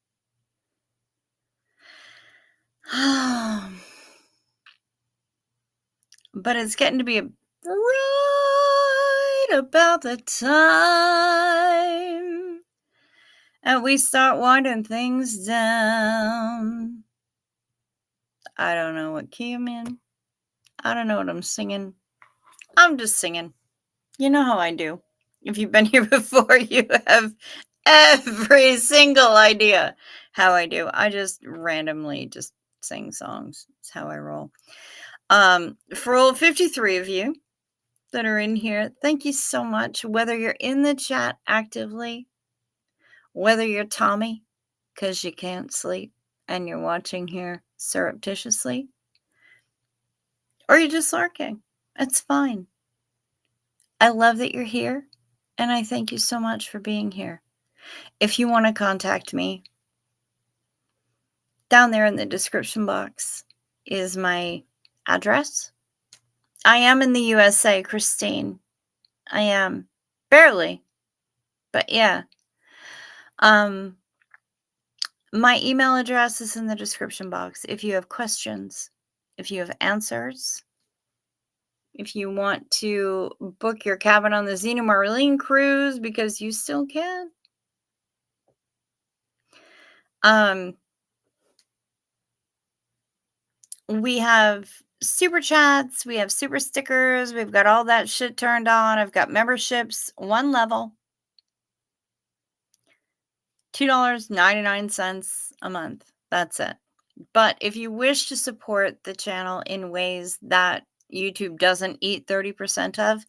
But it's getting to be right about the time and we start winding things down. I don't know what key I'm in. I don't know what I'm singing. I'm just singing. You know how I do. If you've been here before, you have every single idea how I do. I just randomly just sing songs. It's how I roll. For all 53 of you that are in here, thank you so much. Whether you're in the chat actively, whether you're Tommy, because you can't sleep and you're watching here surreptitiously, or you're just lurking, it's fine. I love that you're here, and I thank you so much for being here. If you want to contact me, down there in the description box is my address. I am in the USA, Christine. I am. Barely. But yeah. My email address is in the description box. If you have questions, if you have answers, if you want to book your cabin on the Xena Marlene cruise because you still can. We have super chats, we have super stickers, we've got all that shit turned on. I've got memberships, one level, $2.99 a month. That's it. But if you wish to support the channel in ways that YouTube doesn't eat 30% of,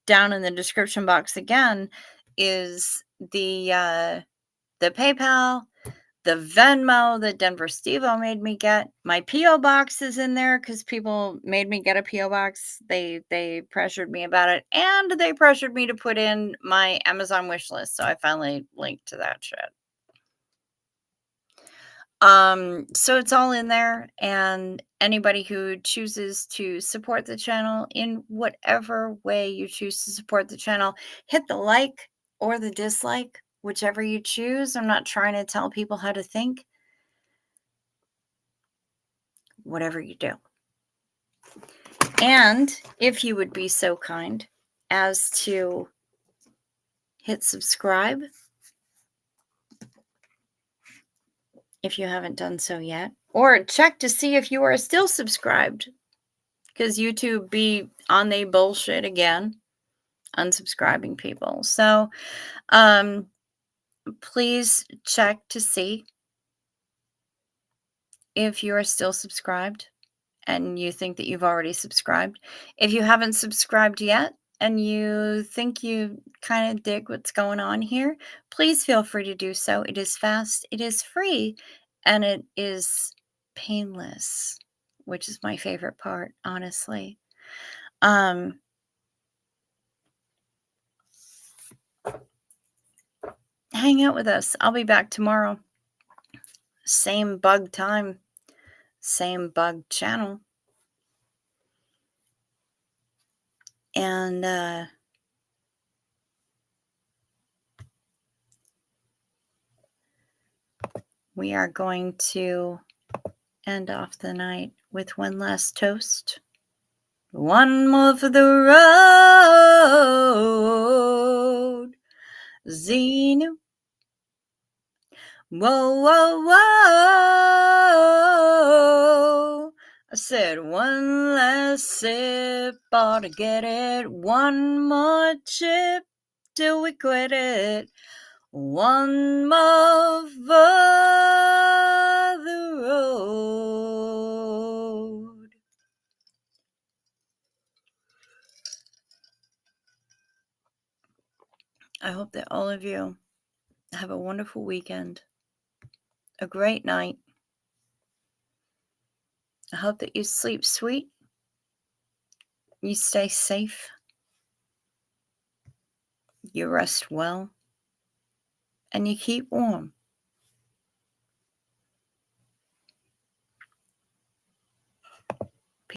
down in the description box again is the PayPal, the Venmo that Denver Steve-O made me get. My P.O. box is in there because people made me get a P.O. box. They pressured me about it, and they pressured me to put in my Amazon wish list. So I finally linked to that shit. So it's all in there, and anybody who chooses to support the channel in whatever way you choose to support the channel, hit the like or the dislike, whichever you choose. I'm not trying to tell people how to think. Whatever you do. And if you would be so kind as to hit subscribe if you haven't done so yet, or check to see if you are still subscribed, because YouTube be on they bullshit again, unsubscribing people. So please check to see if you are still subscribed and you think that you've already subscribed. If you haven't subscribed yet and you think you kind of dig what's going on here, please feel free to do so. It is fast, it is free, and it is painless, which is my favorite part, honestly. Hang out with us. I'll be back tomorrow. Same bug time, same bug channel. And we are going to end off the night with one last toast. One more for the road, Zenu. Whoa, whoa, whoa. I said one last sip, ought to get it. One more chip till we quit it. One more for the road. I hope that all of you have a wonderful weekend, a great night. I hope that you sleep sweet, you stay safe, you rest well, and you keep warm.